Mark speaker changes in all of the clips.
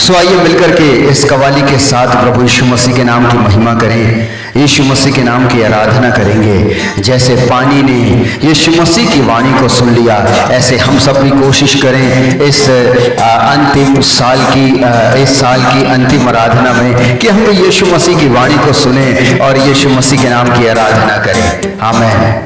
Speaker 1: सो आइए मिलकर के इस कवाली के साथ प्रभु यीशु मसीह के नाम की महिमा करें, यीशु मसीह के नाम की आराधना करेंगे। जैसे पानी ने यीशु मसीह की वाणी को सुन लिया, ऐसे हम सब भी कोशिश करें इस अंतिम साल की इस साल की अंतिम आराधना में कि हम भी यीशु मसीह की वाणी को सुने और यीशु मसीह के नाम की आराधना करें। आमीन।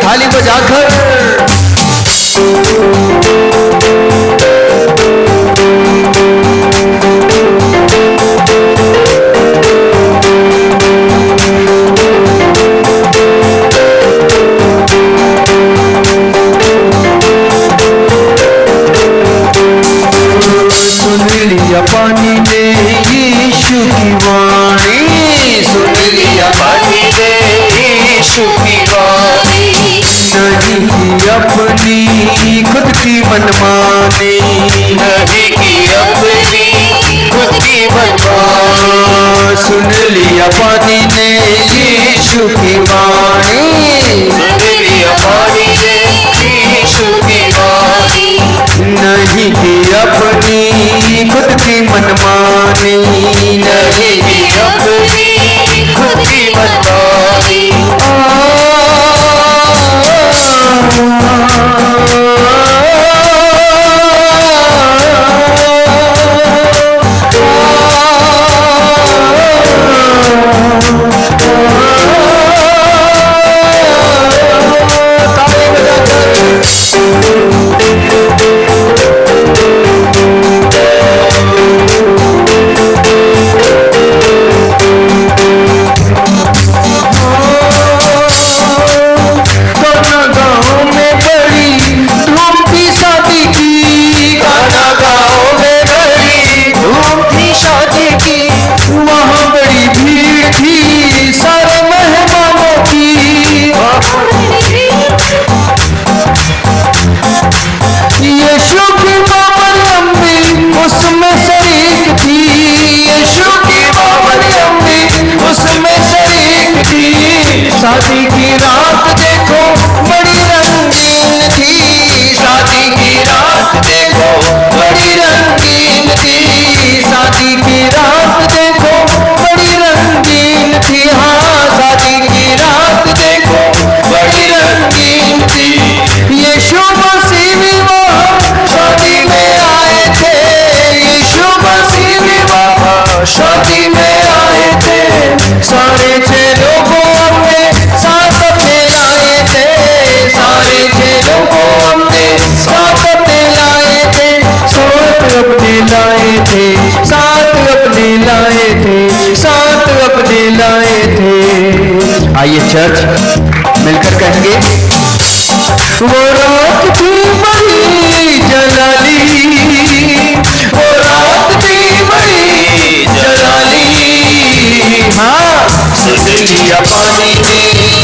Speaker 1: ताली बजाकर सुन लिया पानी ने यीशु की वाणी, सुन लिया पानी ने यीशु की वाणी, नहीं अपनी खुद की मनमानी, नहीं की अपनी खुद की मनमानी। सुन लिया पानी ने यीशु की वाणी, सुन लिया पानी ने यीशु की वाणी, नहीं की अपनी खुद की मनमानी, नहीं की अपनी खुद की मनमानी। शादी की रात देखो बड़ी रंगीन थी, शादी की रात देखो बड़ी रंगीन थी, शादी की रात देखो बड़ी रंगीन थी, हाँ शादी की रात देखो बड़ी रंगीन थी। यीशु मसीह विवाह शादी में आए थे, यीशु मसीह विवाह शादी में आए थे, सारे 6 लोगों साथ अपने लाए थे, सारे 6 लोगों हमने साथ अपने लाए थे, साथ अपने लाए थे, साथ अपने लाए थे, साथ अपने लाए थे। आइए चर्च मिलकर कहेंगे, वो रात थी बड़ी जलाली, वो रात थी बड़ी जलाली, हाँ सुन लिया पानी ने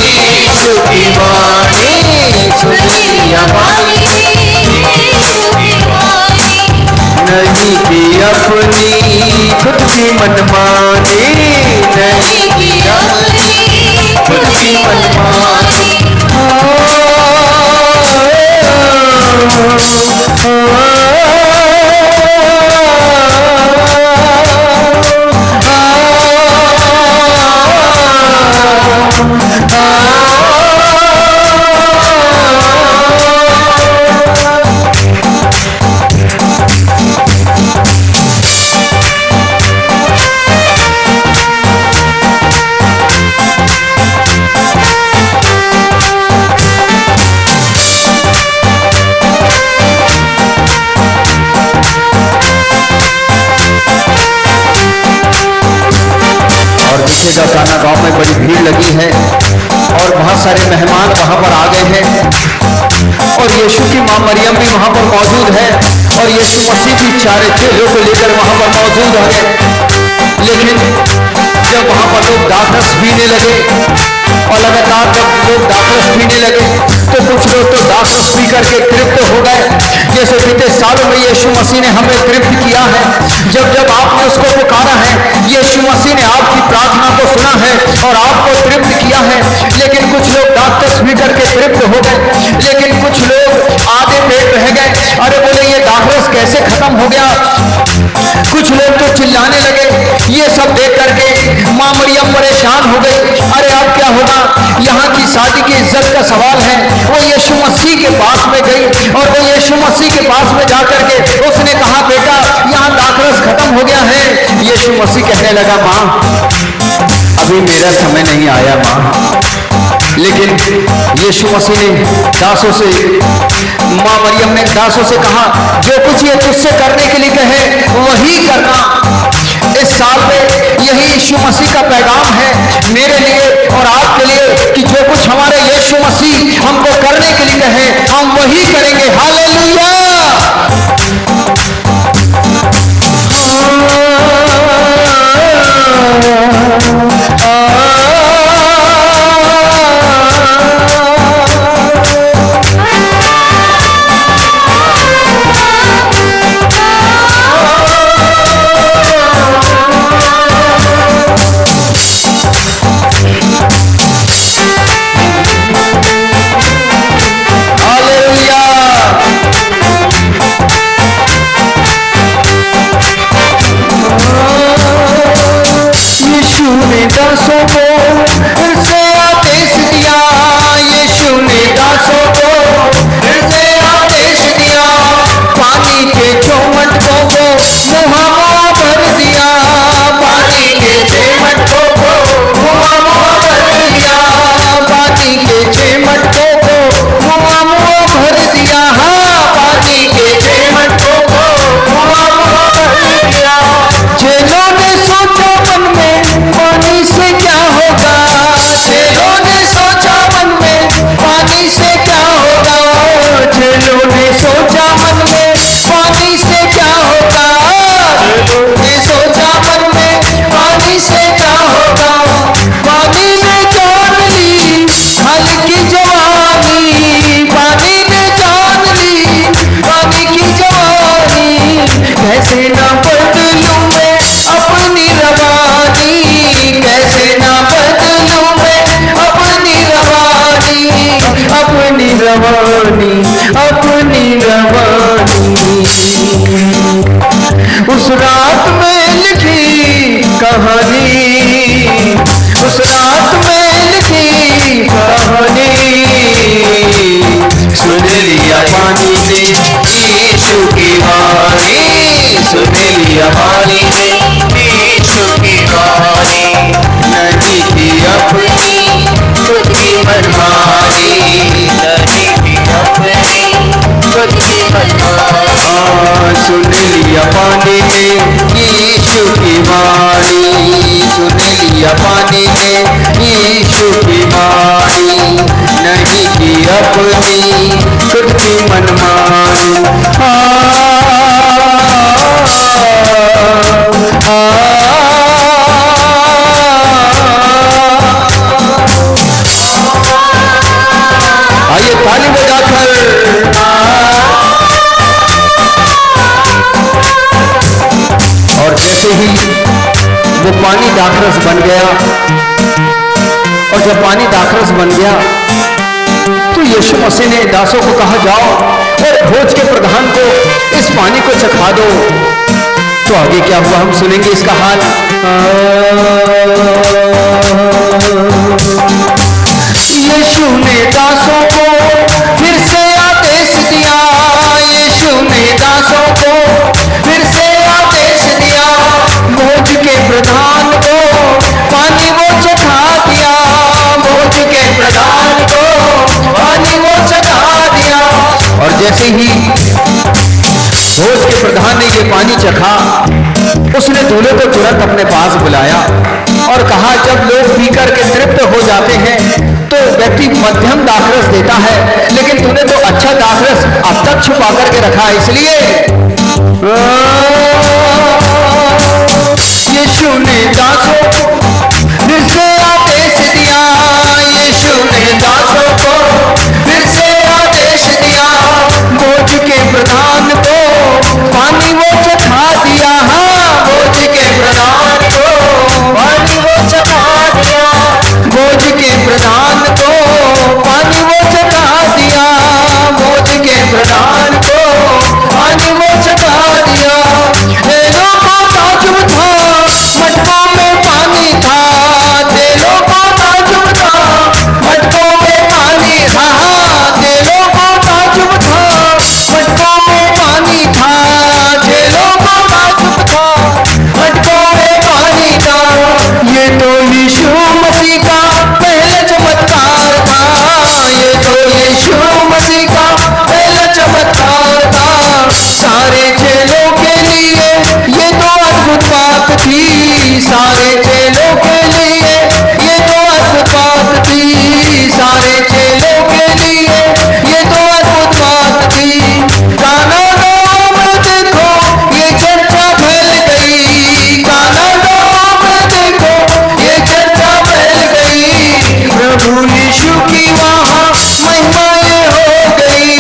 Speaker 1: यीशु की वाणी, सुन लिया पानी ने यीशु की वाणी, नहीं की अपनी खुद की मनमानी, नहीं की अपनी खुद की मनमानी। देखिएगा काना गांव में बड़ी भीड़ लगी है और बहुत सारे मेहमान वहां पर आ गए हैं और यीशु की मां मरियम भी वहां पर मौजूद है और यीशु मसीह भी 4 चेलों को लेकर वहां पर मौजूद है। लेकिन जब वहां पर लोग दाखरस पीने लगे, और लगातार जब लोग दाखरस पीने लगे तो कुछ लोग तो दाखरस पी करके तृप्त हो गए। जैसे बीते सालों में यीशु मसीह ने हमें तृप्त किया है, जब जब आपने उसको पुकारा है, यीशु मसीह ने आपकी प्रार्थना को सुना है और आपको तृप्त किया है। लेकिन कुछ लोग दाखरस पी करके तृप्त हो गए, लेकिन कुछ लोग आधे पेट रह गए। अरे बोले ये दाखरस कैसे खत्म हो गया। कुछ लोग तो चिल्लाने लगे। ये सब देख करके मां मरियम परेशान हो गई। अरे अब क्या होगा, यहाँ की शादी की इज्जत का सवाल है। वो यीशु मसीह के पास में गई और वो यीशु मसीह के पास में जाकर के उसने कहा बेटा यहाँ दाखरस खत्म हो गया है। यीशु मसीह कहने लगा मां अभी मेरा समय नहीं आया मां। लेकिन यीशु मसीह ने दासों से, मां मरियम ने दासों से कहा जो कुछ ये तुझसे करने के लिए कहे वही करना। इस साल में यही यीशु मसीह का पैगाम है मेरे लिए और आपके लिए कि जो कुछ हमारे यीशु मसीह हमको करने के लिए कहे हम वही करेंगे। हालेलुया। दासों को फिर से आदेश दिया, यीशु ने दासों को फिर से आदेश दिया। पानी के चौमट को मुहावा भर दिया, पानी के चौमट को मुहावा भर दिया, पानी के चौमट को मुहावा भर दिया। हाँ पानी के चौमट को मुहावा भर दिया। जेलों ने सोचा मन में पानी से क्या होगा, जेलों ने सोचा मन में पानी से क्या होगा, जेलों ने सोचा मन में पानी से क्या होगा, जेलों ने सोचा मन में पानी से क्या होगा। पानी ने जान ली हल्की जवानी, पानी ने जान ली पानी की जवानी। कैसे ना बदलूं मैं अपनी रवानी, कैसे ना बदलूं मैं अपनी रवानी, अपनी रवानी, अपनी रवानी। उस रात में लिखी कहानी, उस रात में लिखी कहानी। सुन लिया पानी ने यीशु की वाणी, सुन लिया पानी ने यीशु की वाणी। नहीं की अपनी खुद की मनमानी, नहीं की अपनी खुद की मनमानी। सुन लिया पानी ने यीशु की वाणी, सुन लिया पानी ने यीशु की वाणी। नहीं की अपनी खुद की मनमानी। आइए ताली बजाकर और जैसे ही वो पानी दाखरस बन गया, और जब पानी दाखरस बन गया तो यीशु मसीह ने दासों को कहा जाओ और भोज के प्रधान को इस पानी को चखा दो। तो आगे क्या हुआ हम सुनेंगे इसका हाल। यीशु ने दासों को फिर से आदेश दिया, यीशु ने दासों को फिर से आदेश दिया। भोज के प्रधान को पानी वो चखा दिया, भोज के प्रधान को पानी वो चखा दिया। और जैसे ही भोज के प्रधान ने ये पानी चखा, उसने दूल्हे को तुरंत अपने पास बुलाया और कहा जब लोग पीकर के तृप्त हो जाते हैं तो व्यक्ति मध्यम दाखरस देता है, लेकिन तूने तो अच्छा दाखरस अब तक छुपा करके रखा है। इसलिए यीशु ने दासों को फिर से आदेश दिया यीशु ने दासों को, फिर से आदेश दिया बोझ के प्रधान को, पानी वो चखा दिया, हाँ बोझ के प्रधान को पानी वो चखा दिया, बोझ के प्रधान को पानी वो चखा दिया, बोझ के प्रधान को पानी वो चखा दिया। तेलों को ताजुब था, मटकों में पानी था, तेलों को ताजुब था, मटकों में पानी था, तेलों को ताजुब था, मटकों में पानी था, तेलों को ताजुब था, मटकों में पानी था। ये तो यीशु मसीह का पहला चमत्कार था, ये तो यीशु मसीह का पहला चमत्कार था। सारे चेलों के लिए ये तो अद्भुत बात थी, सारे चेलों के लिए ये तो अद्भुत बात थी, सारे चेलों के लिए ये तो अद्भुत बात थी। काना गाँव में देखो ये चर्चा फैल गई, काना गाँव में देखो ये चर्चा फैल गई। प्रभु यीशु की वहाँ महिमा ये हो गई,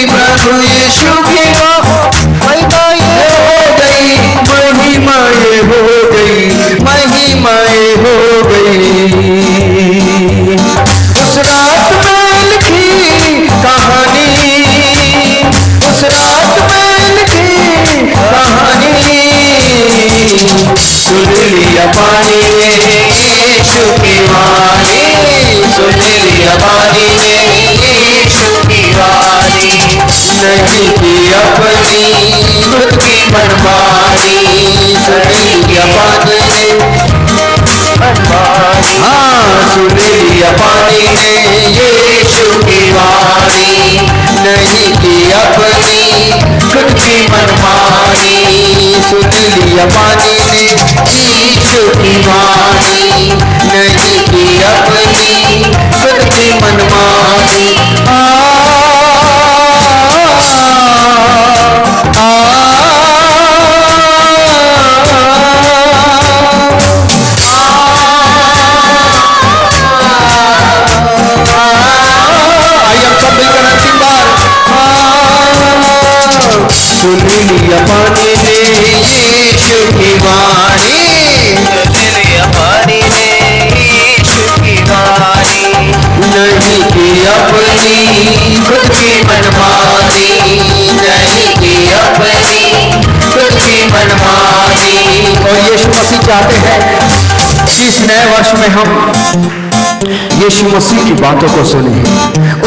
Speaker 1: प्रभु यीशु की वहाँ महिमा ये हो गई, महिमा ये हो गई, महिमा ये हो गई। उस रात में लिखी कहानी, उस रात में लिखी कहानी, सुन लिया पानी ने यीशु की वाणी, सुन लिया पानी ने यीशु की वाणी, नहीं की अपनी खुद की मनमानी, सुन लिया पानी ने मनमानी, हाँ सुन लिया पानी ने यीशु की वाणी, नहीं की अपनी खुद की मनमानी, सुन लिया पानी ने यीशु की वाणी, नहीं की अपनी खुद की मनमानी। सुन लिया पानी ने यीशु की वाणी, सुन लिया पानी ने यीशु की वाणी, नहीं की अपनी खुद की मनमानी, नहीं की अपनी खुद की मनमानी। और यीशु मसीह चाहते हैं कि इस नए वर्ष में हम यीशु मसीह की बातों को सुने,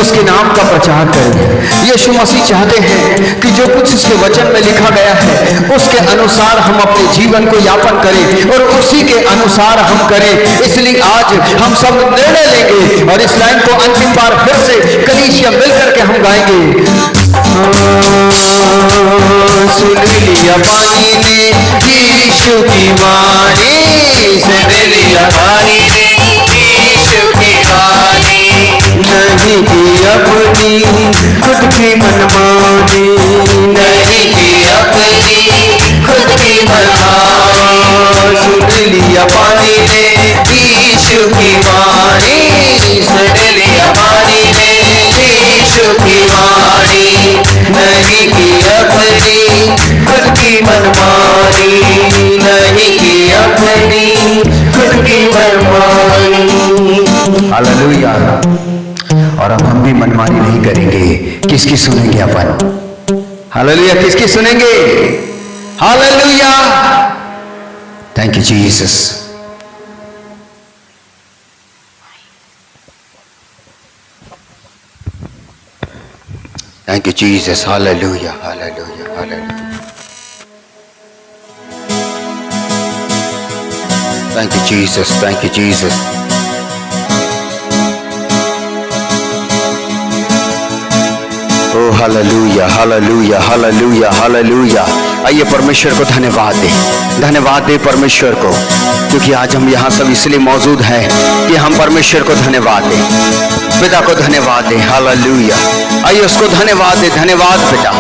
Speaker 1: उसके नाम का प्रचार करें। यीशु मसीह चाहते हैं कि जो कुछ इसके वचन में लिखा गया है उसके अनुसार हम अपने जीवन को यापन करें और उसी के अनुसार हम करें। इसलिए आज हम सब निर्णय लेंगे और इस लाइन को अंतिम बार फिर से कलीसिया मिलकर के हम गाएंगे। सुन लिया पानी ने यीशु की वाणी, सुन लिया पानी ने यीशु की वाणी, नहीं की अपनी खुद की मनमानी, नहीं की अपनी खुद की मनमानी, सुन लिया पानी ने यीशु की वाणी, सुन लिया पानी ने यीशु की वाणी, नहीं की अपनी खुद की मनमानी, नहीं की अपनी खुद की मनमानी। हालेलुया। और अब हम भी मनमानी नहीं करेंगे। किसकी सुनेंगे अपन? हालेलुया। किसकी सुनेंगे? Hallelujah. Thank you Jesus. Thank you, Jesus. Hallelujah. Hallelujah. Hallelujah. Thank you, Jesus. Thank you, Jesus. Oh, hallelujah. Hallelujah. Hallelujah. Hallelujah. आइए परमेश्वर को धन्यवाद दें। धन्यवाद दें परमेश्वर को, क्योंकि आज हम यहाँ सब इसलिए मौजूद हैं कि हम परमेश्वर को धन्यवाद दें, पिता को धन्यवाद दें। हालेलुया। आइए उसको धन्यवाद दें। धन्यवाद पिता।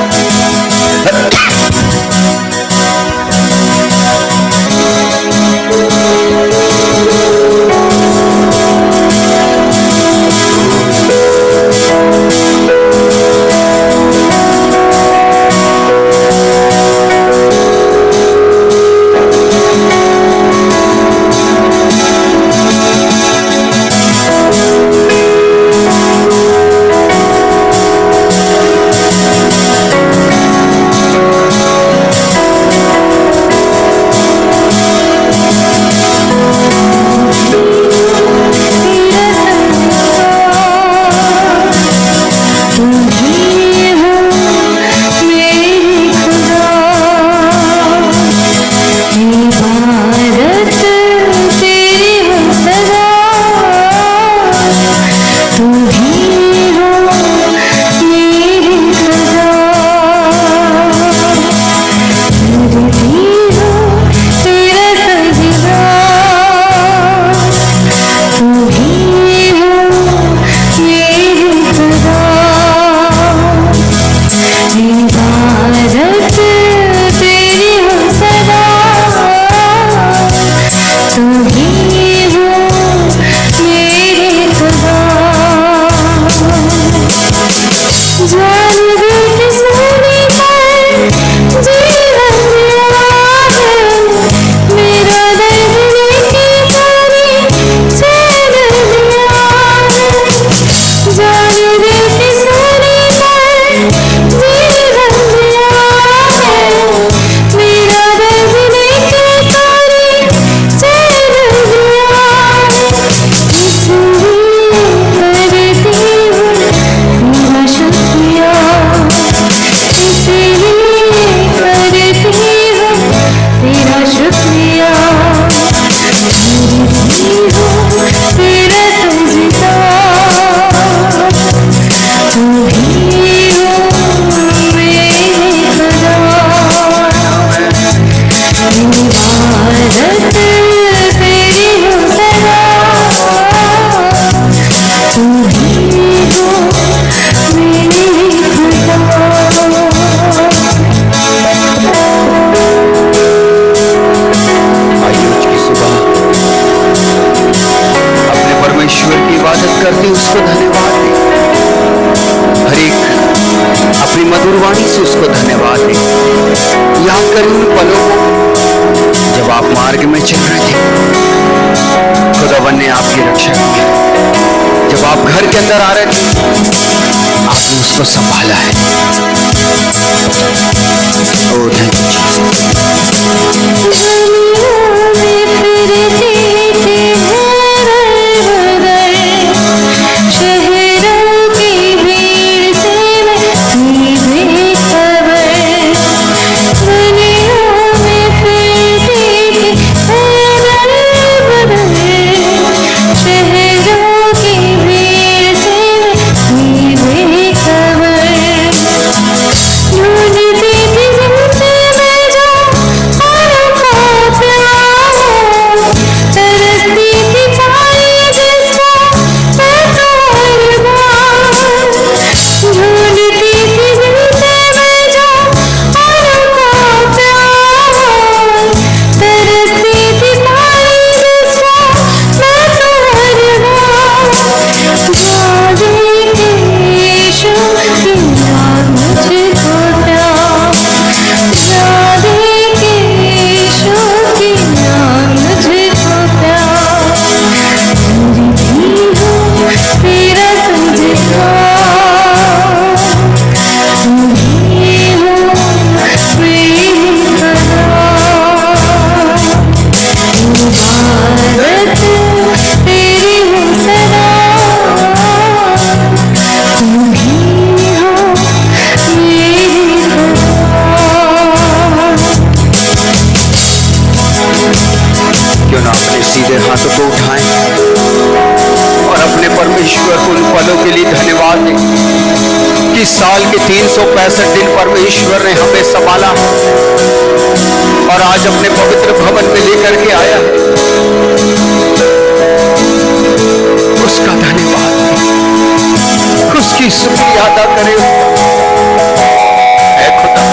Speaker 1: करते उसको धन्यवाद दे। हर एक अपनी मधुर वाणी से उसको धन्यवाद दे। याद करें उन पलों को जब आप मार्ग में चल रहे थे, खुदावन ने आपकी रक्षा की। जब आप घर के अंदर आ रहे थे, आपने उसको संभाला है। ओ थैंक यू सीधे हाथों को उठाएं और अपने परमेश्वर को उन पलों के लिए धन्यवाद दें कि साल के 365 दिन परमेश्वर ने हमें संभाला और आज अपने पवित्र भवन में लेकर के आया है। उसका धन्यवाद दें, उसकी शुक्रिया अदा करें। ऐ खुदा,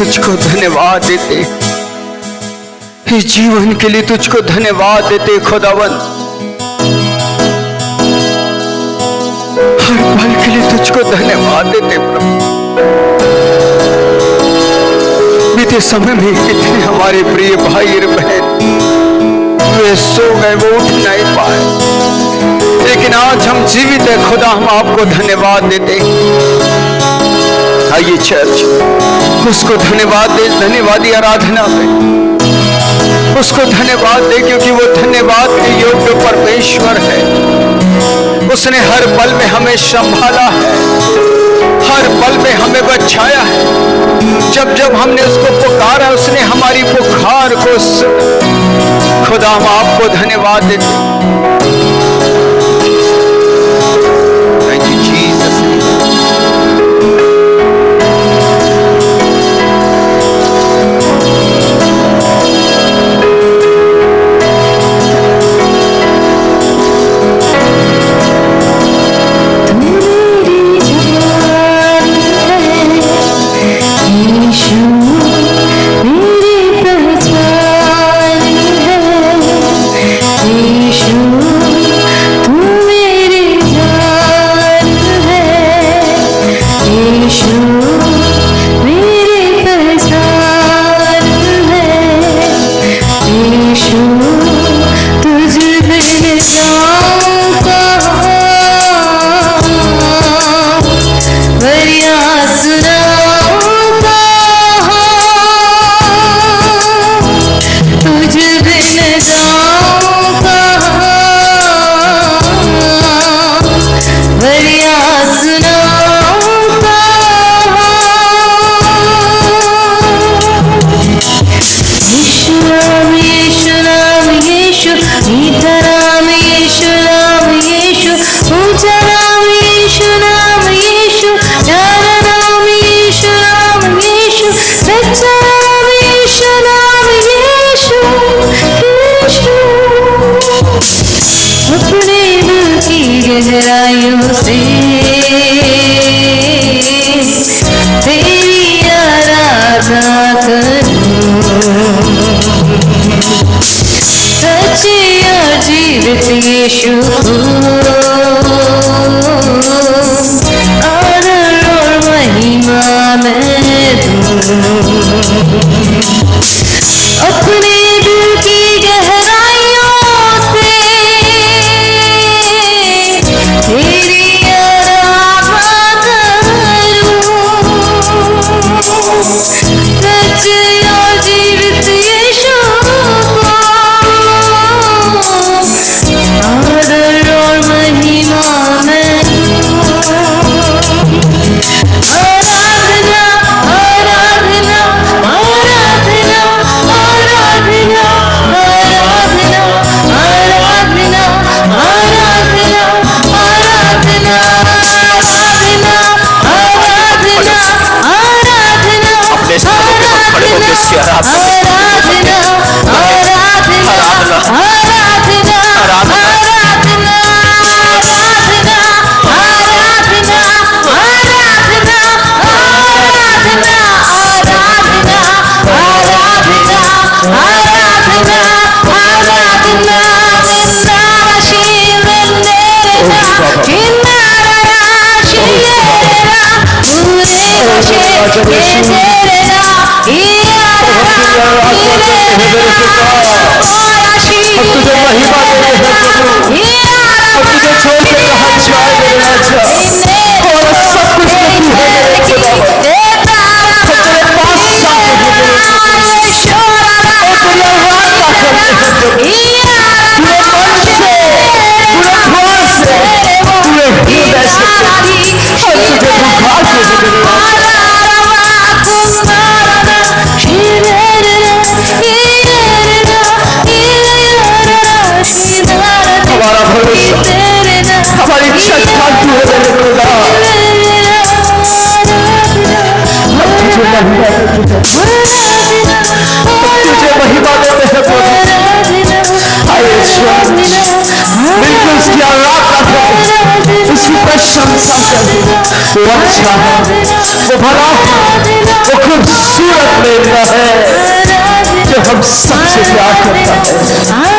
Speaker 1: तुझको धन्यवाद देते, इस जीवन के लिए तुझको धन्यवाद देते खुदावन। हर पल के लिए तुझको धन्यवाद देते प्रभु। बीते समय में कितने हमारे प्रिय भाई और बहन वे सो गए, वो उठ नहीं पाए, लेकिन आज हम जीवित है खुदा, हम आपको धन्यवाद देते। आइए चर्च उसको धन्यवाद दे, धन्यवादी आराधना में उसको धन्यवाद दे, क्योंकि वो धन्यवाद के योग्य परमेश्वर है। उसने हर पल में हमें संभाला है, हर पल में हमें बचाया है। जब जब हमने उसको पुकारा उसने हमारी पुकार को सुना। खुदा हम आपको धन्यवाद देते। Thank you Jesus.
Speaker 2: वो अच्छा है, वो भला है, वो खुद
Speaker 1: खूबसूरत मेमना है जो हम सबसे प्यार करता है।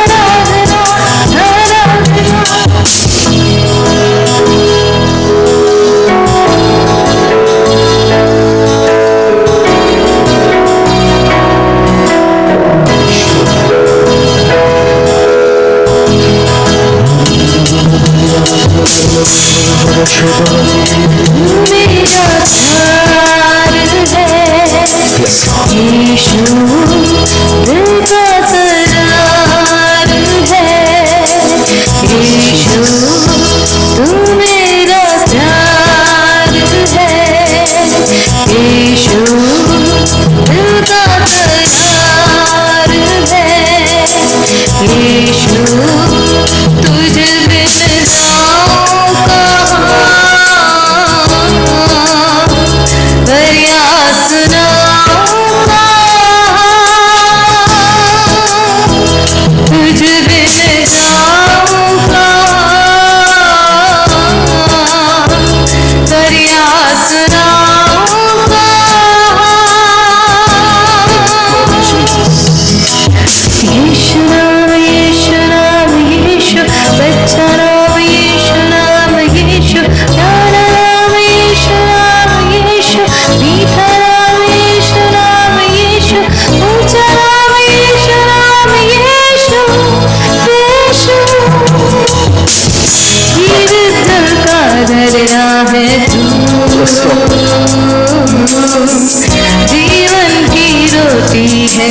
Speaker 2: जीवन की रोटी है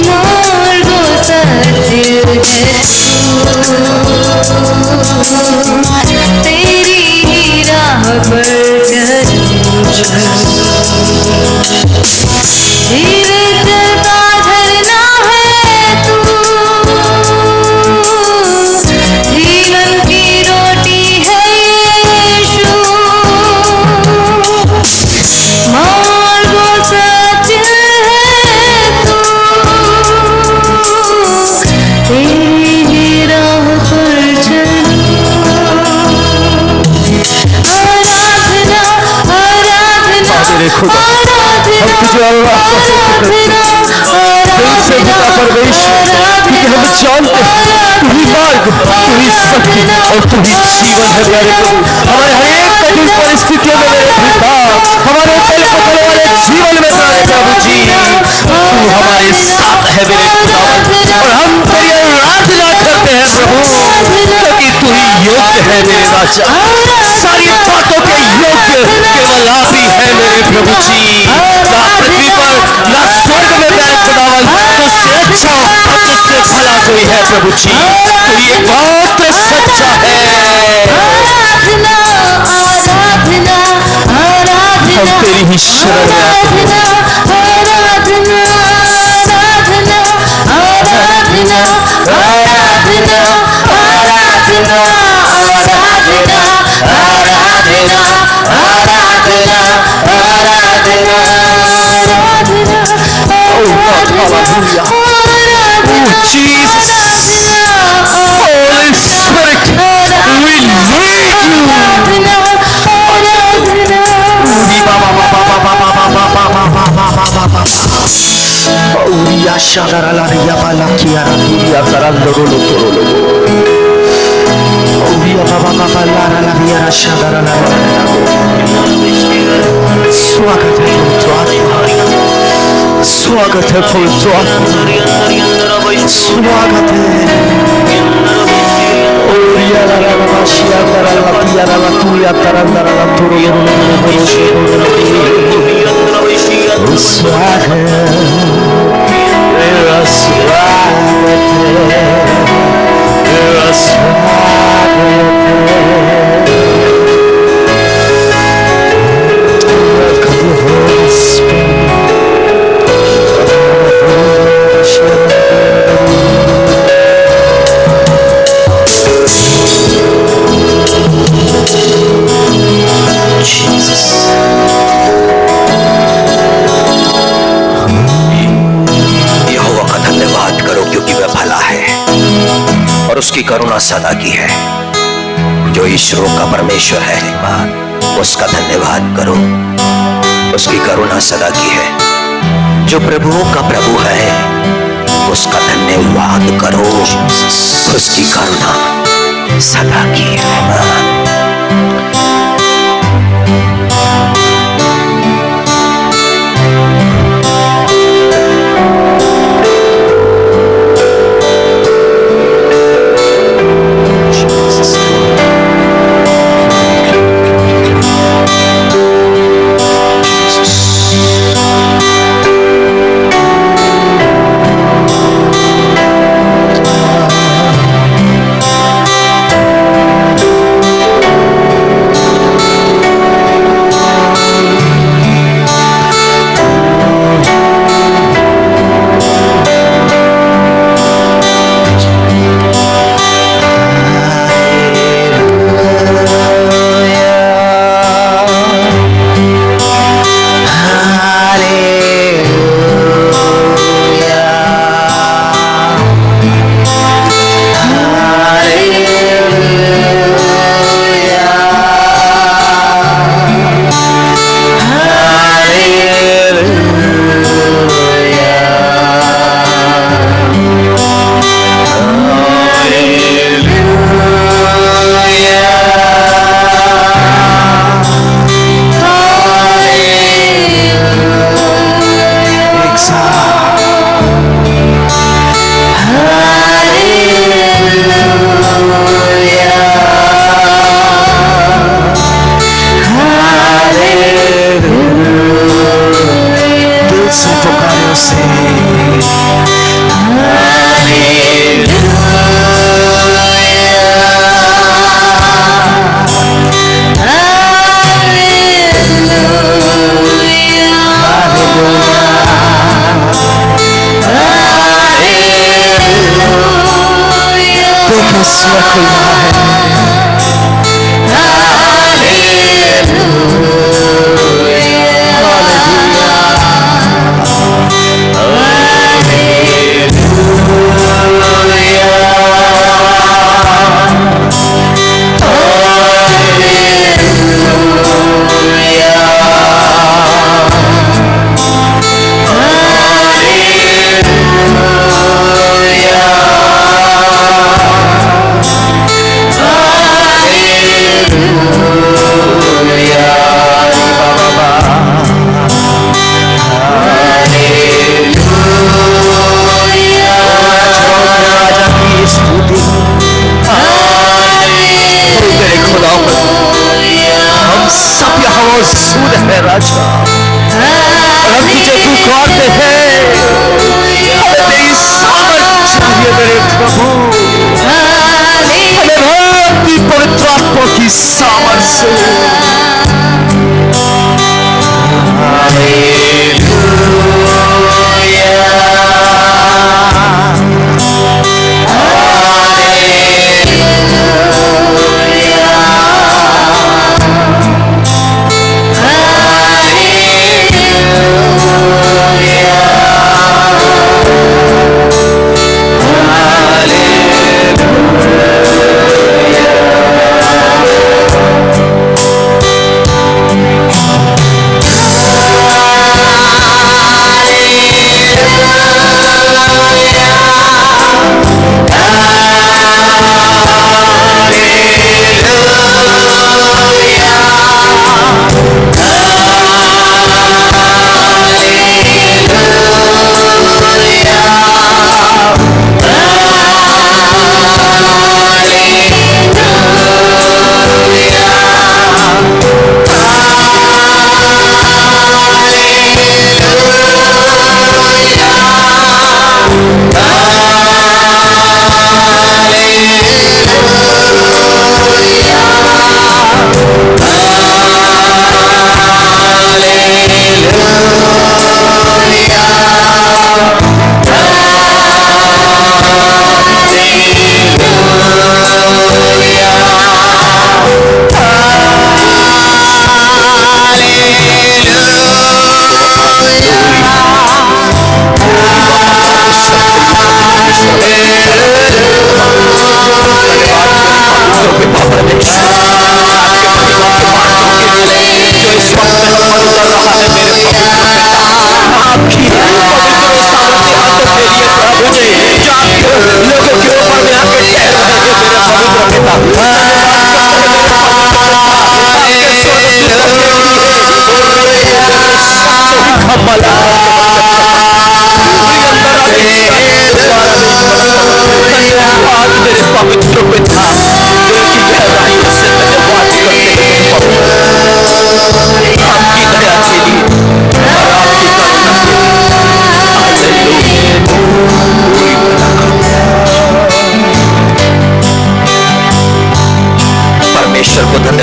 Speaker 2: मार्गो सत्य है तेरी ही राह पर जीवित का झरना है तू, जीवन की रोटी है यीशु, मार्गो सत्य है तू, तेरी ही राह पर चलना। आराधना आराधना आराधना
Speaker 1: दिल से पिता परमेश्वर, क्योंकि हम जानते हैं तू ही मार्ग, तू ही सत्य और तू ही जीवन है प्यारे प्रभु। हमारे हर एक कठिन परिस्थितियों में मेरे पिता, हमारे पल पल वाले जीवन में प्यारे प्रभु जी तू हमारे साथ है मेरे पिता, और हम तेरी आराधना करते हैं प्रभु, क्योंकि तू ही योग्य है मेरे राजा। सारी बातों के योग्य केवल आप ही है मेरे प्रभु जी। ना पृथ्वी पर ना स्वर्ग में प्यारे खुदावन तुझसे अच्छा और तुझसे भला कोई है प्रभु जी। तू ये बहुत सच्चा है। हम तेरी ही शरण में आते हैं। स्वागत है पवित्र आत्मा, स्वागत
Speaker 3: उसकी करुणा सदा की है, जो ईश्वरों का परमेश्वर है।
Speaker 1: उसका धन्यवाद करो। उसकी करुणा सदा की है। जो प्रभुओं का प्रभु है उसका धन्यवाद करो। उसकी करुणा सदा की है।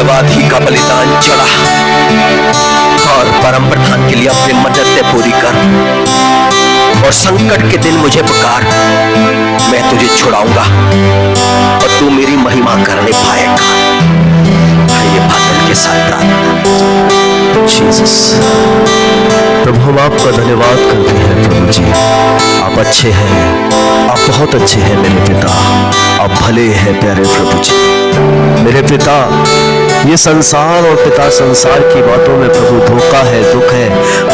Speaker 3: धन्यवाद ही का बलिदान चढ़ा और परम प्रधान के लिए अपनी मन्नतें पूरी कर और संकट के दिन मुझे पुकार, मैं तुझे छुड़ाऊंगा और तू मेरी महिमा करने पाएगा। ये बादल के साथ प्रार्थना। जीसस
Speaker 4: प्रभु, हम आपका धन्यवाद करते हैं प्रभु जी। आप अच्छे हैं, आप बहुत अच्छे हैं मेरे पिता, आप भले हैं प्यारे प्रभु जी। मेरे पिता, ये संसार और पिता संसार की बातों में प्रभु धोखा है, दुख है,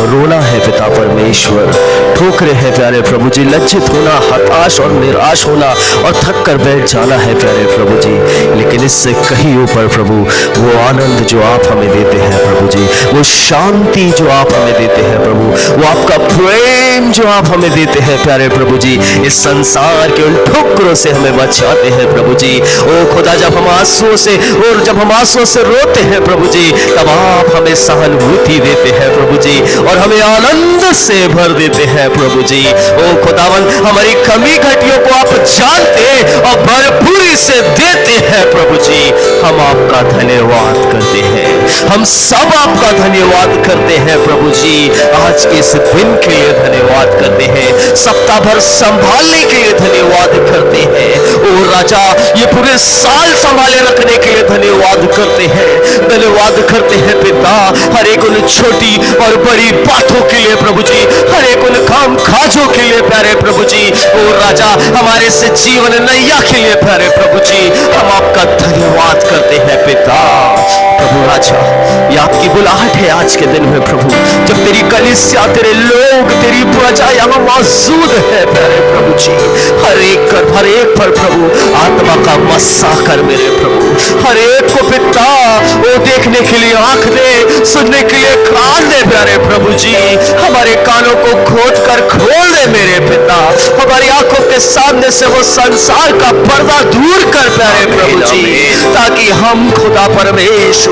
Speaker 4: रोना है पिता परमेश्वर, ठोकरे हैं प्यारे प्रभु जी, लज्जित होना, हताश और निराश होना और थक कर बैठ जाना है प्यारे प्रभु जी। लेकिन इससे कहीं ऊपर प्रभु वो आनंद जो आप हमें देते हैं प्रभु जी, वो शांति जो आप हमें देते हैं प्रभु, वो आपका प्रेम जो आप हमें देते हैं प्यारे प्रभु जी, इस संसार के उन ठोकरों से हमें बचाते हैं प्रभु जी। ओ खुदा, जब हम आंसुओं से रोते हैं प्रभु जी, तब आप हमें सहानुभूति देते हैं प्रभु जी और हमें आनंद से भर देते हैं प्रभु जी। ओ खुदावन, हमारी कमी घटियों को आप जानते और भरपूरी से देते हैं प्रभु जी। हम आपका धन्यवाद करते हैं, हम सब आपका धन्यवाद करते हैं प्रभु जी। आज के इस दिन के लिए धन्यवाद करते हैं, सप्ताह भर संभालने के लिए धन्यवाद करते हैं। ओ राजा, ये पूरे साल संभाले रखने के लिए धन्यवाद करते हैं, धन्यवाद करते हैं पिता, हर एक उन छोटी और बड़ी बातों के लिए प्रभु जी, हर एक उन काम काजों के लिए प्यारे प्रभु जी। ओ राजा, हमारे से जीवन नैया के लिए प्यारे प्रभु जी, हम आपका धन्यवाद करते हैं पिता। प्रभु राजा, ये आपकी बुलाहट है आज के दिन में प्रभु, जब तेरी कलीसिया, तेरे लोग, तेरी प्रजा यहाँ मौजूद है प्यारे प्रभु जी। हर एक पर प्रभु आत्मा का मस्सा कर मेरे प्रभु, हर एक को पिता वो देखने के लिए आंख दे, सुनने के लिए कान दे प्यारे प्रभु जी। हमारे कानों को खोल दे मेरे पिता, हमारी आंखों के सामने से वो संसार का पर्दा दूर कर प्यारे प्रभु जी, ताकि हम खुदा परमेश्वर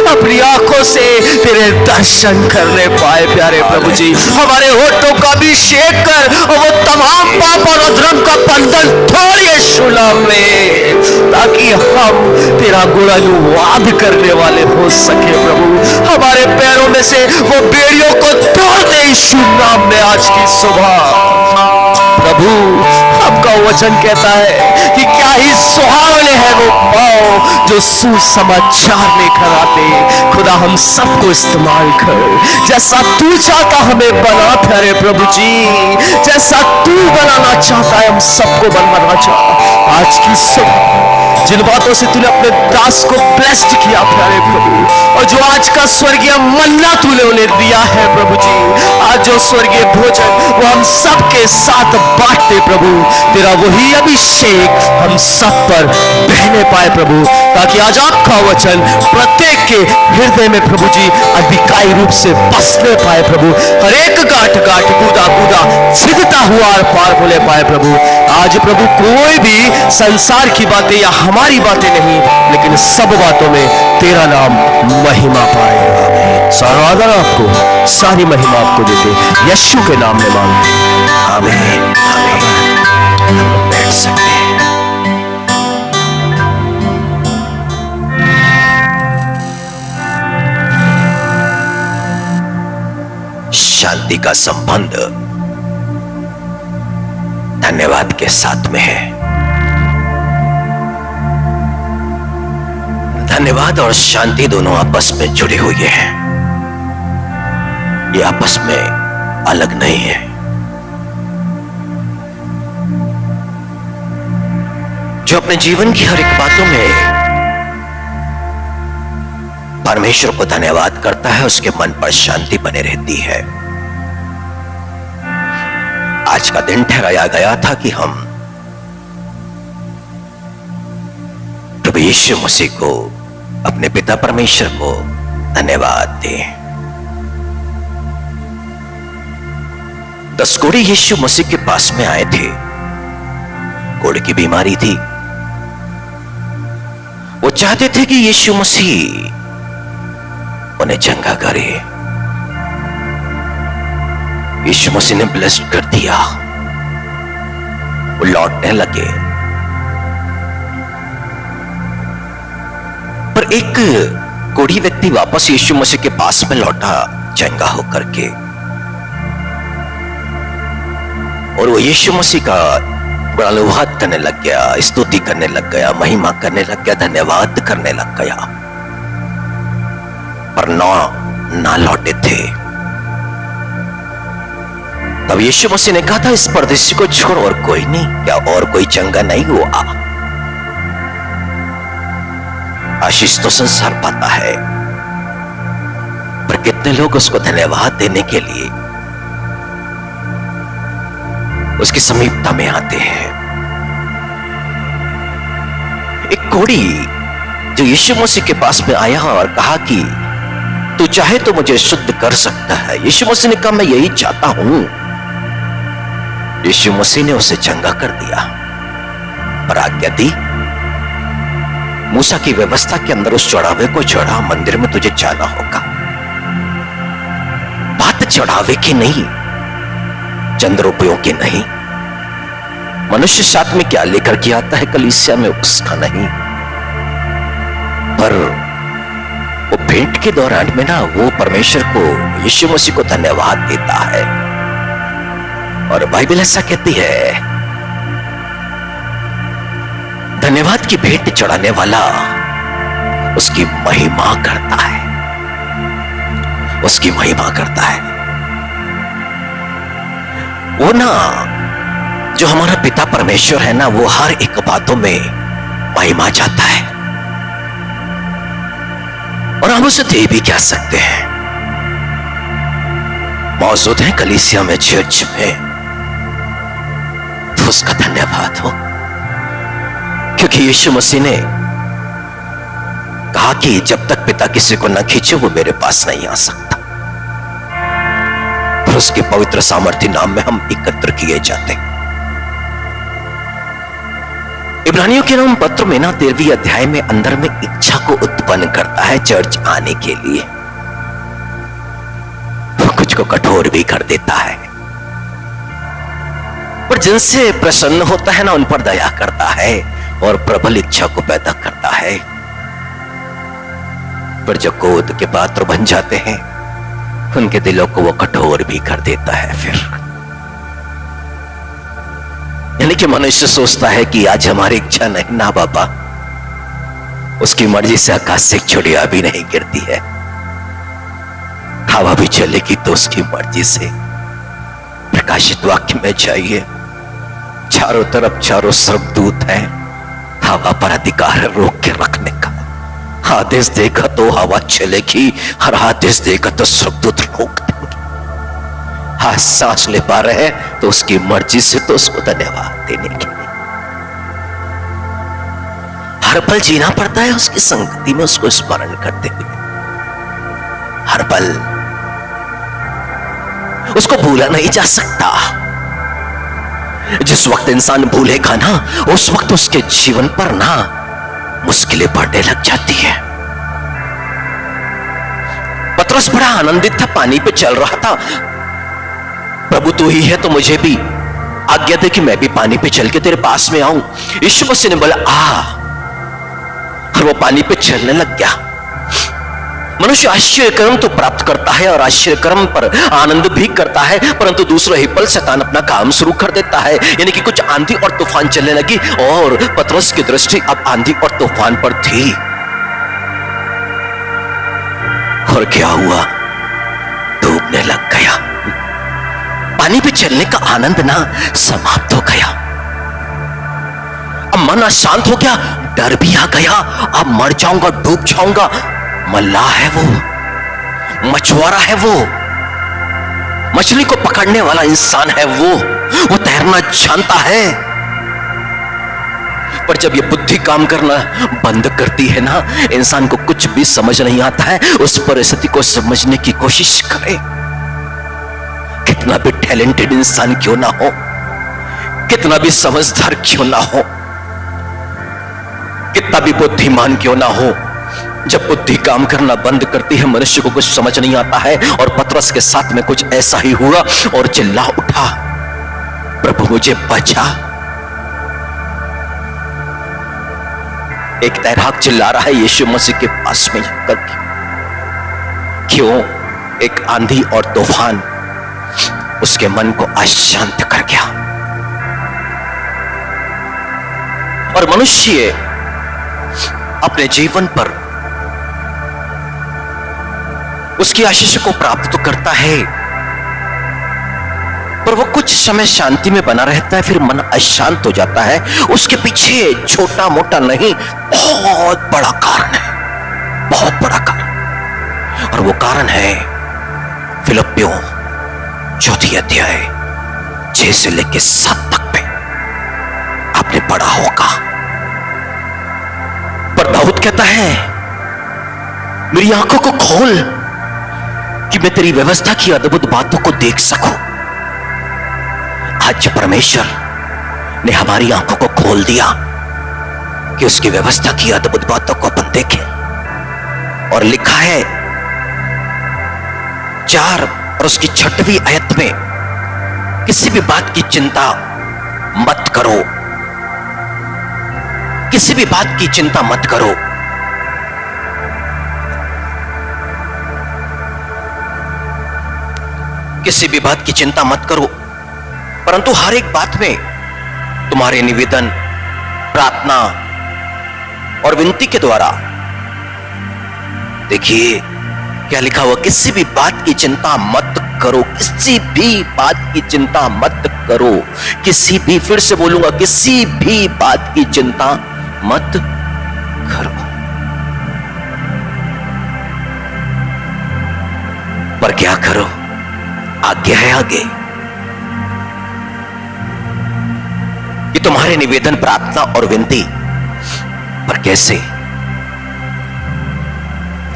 Speaker 4: अपनी आंखों से तेरे दर्शन करने पाए प्यारे प्रभु जी। हमारे होठों का अभिषेक कर और वो तमाम पाप और अधर्म का बंधन तोड़ यीशु नाम में, ताकि हम तेरा गुणानुवाद करने वाले हो सके प्रभु। हमारे पैरों में से वो बेड़ियों को तोड़ दे यीशु नाम में आज की सुबह प्रभु। आपका वचन कहता है कि क्या ही सुहावने हैं वो पांव जो सुसमाचार लेकर आते। खुदा, हम सबको इस्तेमाल कर, जैसा तू चाहता हमें बना प्यारे प्रभु जी, जैसा तू बनाना चाहता है हम सबको बनवाना चाह। आज की सुबह जिन बातों से तूने अपने दास को ब्लेस्ड किया प्यारे प्रभु, और जो आज का स्वर्गीय मन्ना तूने उन्हें दिया है प्रभु जी, आज जो स्वर्गीय भोजन वो हम सबके साथ बांटते प्रभु, तेरा वही अभिषेक हम सब पर बहने पाए प्रभु, ताकि आज आपका वचन प्रत्येक के हृदय में प्रभु जी अधिकाई रूप से बसने पाए प्रभु। हर एक गांठ गांठ कूदा कूदा छिदता हुआ और पार होने पाए प्रभु। आज प्रभु कोई भी संसार की बातें या हमारी बातें नहीं, लेकिन सब बातों में तेरा नाम महिमा पाए। सारा आदर आपको, सारी महिमा आपको देते यीशु के नाम में मांगते, आमीन आमीन। बैठ सकते हैं। शांति का संबंध धन्यवाद के साथ में है। धन्यवाद और शांति दोनों आपस में जुड़े हुए हैं, ये आपस में अलग नहीं है। जो अपने जीवन की हर एक बातों में परमेश्वर को धन्यवाद करता है, उसके मन पर शांति बने रहती है। आज का दिन ठहराया गया था कि हम प्रभु यीशु मसीह को, अपने पिता परमेश्वर को धन्यवाद दें। 10 कोढ़ी यीशु मसीह के पास में आए थे, कोढ़ की बीमारी थी। वो चाहते थे कि यीशु मसीह उन्हें चंगा करे। यीशु मसीह ने ब्लेस्ड कर दिया, वो लौटने लगे। पर
Speaker 3: और एक कोढ़ी व्यक्ति वापस यीशु मसीह के पास में लौटा चंगा होकर के, और वो यीशु मसीह का बड़ा अनुवाद करने लग गया, स्तुति करने लग गया, महिमा करने लग गया, धन्यवाद करने लग गया। पर ना लौटे थे। तब यीशु मसीह ने कहा था, इस परदेशी को छोड़ और कोई नहीं, क्या और कोई चंगा नहीं हुआ? आशीष तो संसार पाता है, पर कितने लोग उसको धन्यवाद देने के लिए उसकी समीपता में आते हैं। एक कोढ़ी जो यीशु मसीह के पास में आया और कहा कि तू चाहे तो मुझे शुद्ध कर सकता है। यीशु मसीह ने कहा, मैं यही चाहता हूं। यीशु मसीह ने उसे चंगा कर दिया, पर आज्ञा दी, मूसा की व्यवस्था के अंदर उस चढ़ावे को चढ़ा, मंदिर में तुझे जाना होगा। बात चढ़ावे की नहीं, चंद रुपयों की नहीं, मनुष्य साथ में क्या लेकर के आता है कलीसिया में उसका नहीं, पर वो भेंट के दौरान में ना वो परमेश्वर को, यीशु मसीह को धन्यवाद देता है। और बाइबल ऐसा कहती है, धन्यवाद की भेंट चढ़ाने वाला उसकी महिमा करता है, उसकी महिमा करता है। वो ना जो हमारा पिता परमेश्वर है ना, वो हर एक बातों में महिमा चाहता है, और हम उसे दे भी क्या सकते हैं। मौजूद है कलीसिया में, चर्च में, तो उसका धन्यवाद हो, क्योंकि यीशु मसीह ने कहा कि जब तक पिता किसी को न खींचे वो मेरे पास नहीं आ सकता। और उसके पवित्र सामर्थ्य नाम में हम एकत्र किए जाते हैं। इब्रानियों के नाम पत्र में ना 13वीं अध्याय में अंदर में इच्छा को उत्पन्न करता है चर्च आने के लिए, तो कुछ को कठोर भी कर देता है, पर जिनसे प्रसन्न होता है ना उन पर दया करता है और प्रबल इच्छा को पैदा करता है। पर जो क्रोध के पात्र बन जाते हैं उनके दिलों को वो कठोर भी कर देता है। फिर यानी कि मनुष्य सोचता है कि आज हमारी इच्छा नहीं ना बाबा, उसकी मर्जी से आकाश से चिड़िया भी नहीं गिरती है, हवा भी चलेगी तो उसकी मर्जी से। प्रकाशित वाक्य में चाहिए, चारों तरफ चारों स्वर्गदूत हैं, हवा पर अधिकार है रोक के रखने का। आदेश देगा तो हवा चलेगी, हर आदेश देगा तो स्वर्गदूत रोक देंगे। हाँ, सांस ले पा रहे हैं तो उसकी मर्जी से, तो उसको धन्यवाद देने के लिए हर पल जीना पड़ता है उसकी संगति में, उसको स्मरण करते हुए हर पल उसको भूला नहीं जा सकता। जिस वक्त इंसान भूलेगा ना, उस वक्त उसके जीवन पर ना मुश्किलें बढ़ने लग जाती है। पतरस बड़ा आनंदित था, पानी पे चल रहा था। प्रभु तू ही है तो मुझे भी आज्ञा दे कि मैं भी पानी पे चल के तेरे पास में आऊं। यीशु मसीह ने बोला आ, और वो पानी पे चलने लग गया। मनुष्य आश्चर्य कर्म तो प्राप्त करता है और आश्चर्य कर्म पर आनंद भी करता है, परंतु दूसरे ही पल शैतान अपना काम शुरू कर देता है। यानी कि कुछ आंधी और तूफान चलने लगी और पतरस की दृष्टि अब आंधी और तूफान पर थी। और क्या हुआ, डूबने लग गया। पानी पे चलने का आनंद ना समाप्त हो गया। अब मन अशांत हो गया, डर भी आ गया, अब मर जाऊंगा, डूब जाऊंगा। मल्लाह है वो, मछुआरा है वो, मछली को पकड़ने वाला इंसान है वो तैरना जानता है। पर जब ये बुद्धि काम करना बंद करती है ना, इंसान को कुछ भी समझ नहीं आता है। उस परिस्थिति को समझने की कोशिश करे, कितना भी टैलेंटेड इंसान क्यों ना हो, कितना भी समझदार क्यों ना हो, कितना भी बुद्धिमान क्यों ना हो, जब बुद्धि काम करना बंद करती है मनुष्य को कुछ समझ नहीं आता है। और पतरस के साथ में कुछ ऐसा ही हुआ और चिल्ला उठा, प्रभु मुझे बचा। एक तैराक चिल्ला रहा है यीशु मसीह के पास में जाकर, क्यों एक आंधी और तूफान उसके मन को अशांत कर गया। और मनुष्य अपने जीवन पर उसकी आशीष को प्राप्त तो करता है, पर वो कुछ समय शांति में बना रहता है, फिर मन अशांत हो जाता है। उसके पीछे छोटा मोटा नहीं, बहुत बड़ा कारण है, बहुत बड़ा कारण। और वो कारण है फिलिप्पियों 4 अध्याय 6 से लेकर 7 तक में आपने पढ़ा होगा। पर दाऊद कहता है, मेरी आंखों को खोल कि मैं तेरी व्यवस्था की अद्भुत बातों को देख सकूं। आज परमेश्वर ने हमारी आंखों को खोल दिया कि उसकी व्यवस्था की अद्भुत बातों को अपन देखें। और लिखा है 4 और उसकी 6वीं आयत में, किसी भी बात की चिंता मत करो, किसी भी बात की चिंता मत करो, किसी भी बात की चिंता मत करो, परंतु हर एक बात में तुम्हारे निवेदन, प्रार्थना और विनती के द्वारा, देखिए क्या लिखा हुआ, किसी भी बात की चिंता मत करो, किसी भी बात की चिंता मत करो, किसी भी, फिर से बोलूंगा, किसी भी बात की चिंता मत करो। पर क्या करो, आज्ञा है आगे कि तुम्हारे निवेदन, प्रार्थना और विनती, पर कैसे?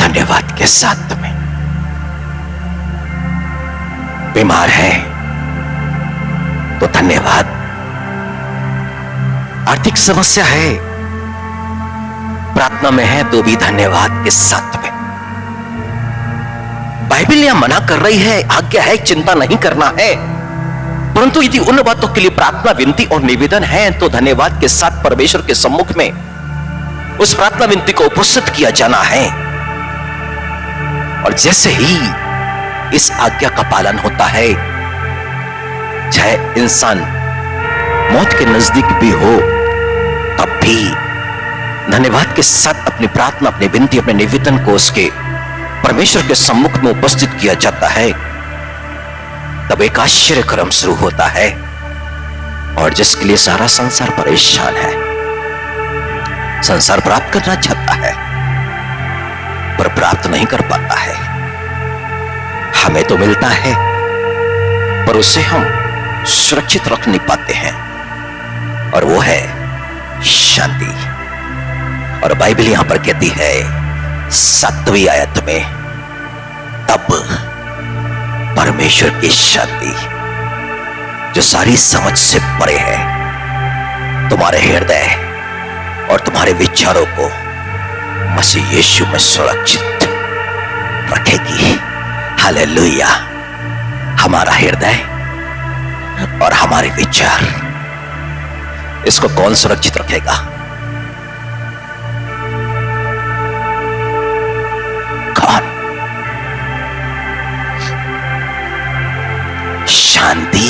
Speaker 3: धन्यवाद के साथ में। बीमार है तो धन्यवाद, आर्थिक समस्या है, प्रार्थना में है तो भी धन्यवाद के साथ में। बाइबल यहां मना कर रही है, आज्ञा है चिंता नहीं करना है, परंतु यदि उन बातों के लिए प्रार्थना, विनती और निवेदन है तो धन्यवाद के साथ परमेश्वर के सम्मुख में उस प्रार्थना विनती को उपस्थित किया जाना है। और जैसे ही इस आज्ञा का पालन होता है, चाहे इंसान मौत के नजदीक भी हो, तब भी धन्यवाद के साथ अपनी प्रार्थना, अपनी विनती, अपने निवेदन को उसके परमेश्वर के सम्मुख में उपस्थित किया जाता है, तब एक आश्चर्य क्रम शुरू होता है। और जिसके लिए सारा संसार परेशान है, संसार प्राप्त करना चाहता है पर प्राप्त नहीं कर पाता है, हमें तो मिलता है पर उसे हम सुरक्षित रख नहीं पाते हैं, और वो है शांति। और बाइबल यहां पर कहती है 7वीं आयत में, तब परमेश्वर की शांति जो सारी समझ से परे है, तुम्हारे हृदय और तुम्हारे विचारों को मसीह यीशु में सुरक्षित रखेगी। हालेलुया। हमारा हृदय और हमारे विचार, इसको कौन सुरक्षित रखेगा? कौन? शांति।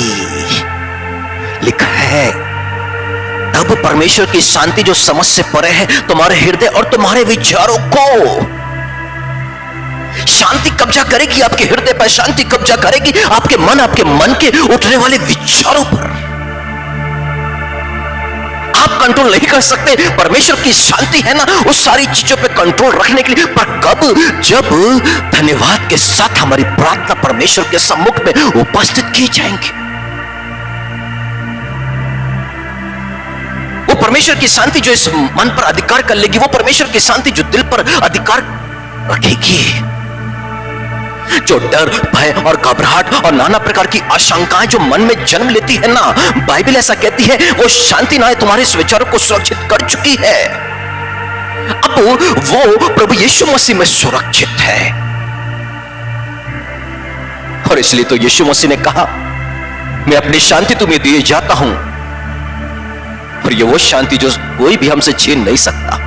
Speaker 3: लिखा है तब परमेश्वर की शांति जो समझ से परे है तुम्हारे हृदय और तुम्हारे विचारों को। शांति कब्जा करेगी आपके हृदय पर, शांति कब्जा करेगी आपके मन के उठने वाले विचारों पर। आप कंट्रोल नहीं कर सकते, परमेश्वर की शांति है ना उस सारी चीजों पे कंट्रोल रखने के लिए। पर कब? जब धन्यवाद के साथ हमारी प्रार्थना परमेश्वर के सम्मुख में उपस्थित की जाएंगी। वो परमेश्वर की शांति जो इस मन पर अधिकार कर लेगी, वो परमेश्वर की शांति जो दिल पर अधिकार रखेगी। जो डर, भय और घबराहट और नाना प्रकार की आशंकाएं जो मन में जन्म लेती है ना, बाइबल ऐसा कहती है वो शांति ना तुम्हारे विचारों को सुरक्षित कर चुकी है। अब वो प्रभु यीशु मसीह में सुरक्षित है। और इसलिए तो यीशु मसीह ने कहा, मैं अपनी शांति तुम्हें दिए जाता हूं, और ये वो शांति जो कोई भी हमसे छीन नहीं सकता।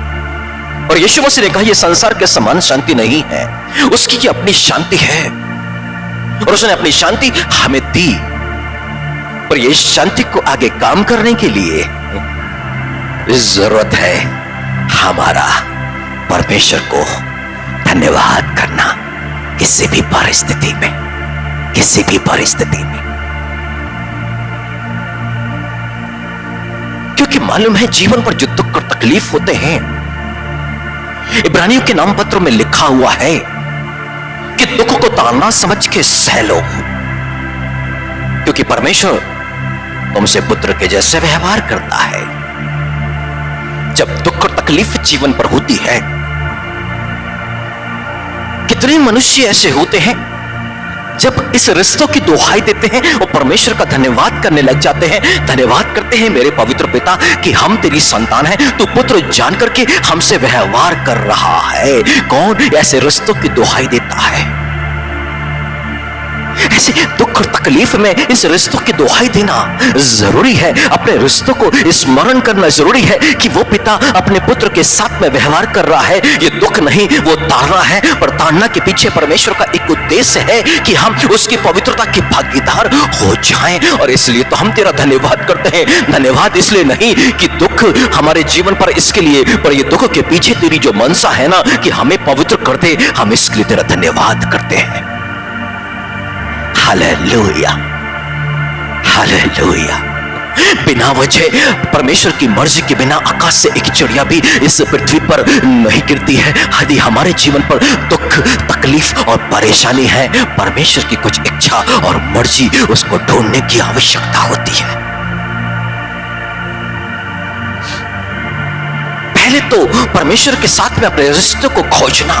Speaker 3: और यीशु मसीह ने कहा यह संसार के समान शांति नहीं है, उसकी ये अपनी शांति है और उसने अपनी शांति हमें दी। और ये शांति को आगे काम करने के लिए जरूरत है हमारा परमेश्वर को धन्यवाद करना किसी भी परिस्थिति में, किसी भी परिस्थिति में। क्योंकि मालूम है जीवन पर जो दुख और तकलीफ होते हैं, इब्रानियों के नाम पत्र में लिखा हुआ है कि दुख को ताड़ना समझ के सह लो, क्योंकि परमेश्वर तुमसे पुत्र के जैसे व्यवहार करता है। जब दुख और तकलीफ जीवन पर होती है, कितने मनुष्य ऐसे होते हैं जब इस रिश्तों की दुहाई देते हैं और परमेश्वर का धन्यवाद करने लग जाते हैं, धन्यवाद करते हैं मेरे पवित्र पिता कि हम तेरी संतान हैं, तू पुत्र जान करके हमसे व्यवहार कर रहा है। कौन ऐसे रिश्तों की दुहाई देता है? ऐसे दुख और तकलीफ में इस रिश्तों की दुहाई देना जरूरी है। अपने रिश्तों को स्मरण करना जरूरी है कि वो पिता अपने पुत्र के साथ में व्यवहार कर रहा है। ये दुख नहीं, वो ताड़ना है, पर ताड़ना के पीछे परमेश्वर का एक उद्देश्य है कि हम उसकी पवित्रता के भागीदार हो जाएं। और इसलिए तो हम तेरा धन्यवाद करते हैं। धन्यवाद इसलिए नहीं कि दुख हमारे जीवन पर इसके लिए, पर ये दुख के पीछे तेरी जो मनसा है ना कि हमें पवित्र कर दे, हम इसके लिए तेरा धन्यवाद करते हैं। Hallelujah, hallelujah. बिना वजह परमेश्वर की मर्जी के बिना आकाश से एक चिड़िया भी इस पृथ्वी पर नहीं गिरती है। यदि हमारे जीवन पर दुख, तकलीफ और परेशानी है, परमेश्वर की कुछ इच्छा और मर्जी, उसको ढूंढने की आवश्यकता होती है। पहले तो परमेश्वर के साथ में अपने रिश्ते को खोजना,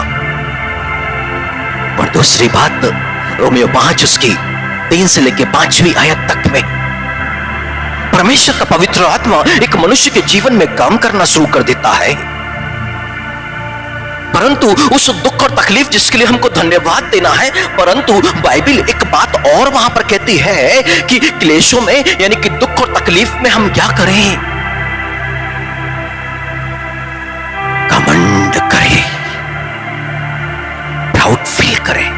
Speaker 3: और दूसरी बात रोमियो 5 उसकी 3 से लेकर 5वीं आयत तक में परमेश्वर का पवित्र आत्मा एक मनुष्य के जीवन में काम करना शुरू कर देता है। परंतु उस दुख और तकलीफ जिसके लिए हमको धन्यवाद देना है, परंतु बाइबल एक बात और वहां पर कहती है कि क्लेशों में यानी कि दुख और तकलीफ में हम क्या करें? घमंड करें, प्राउड फील करें।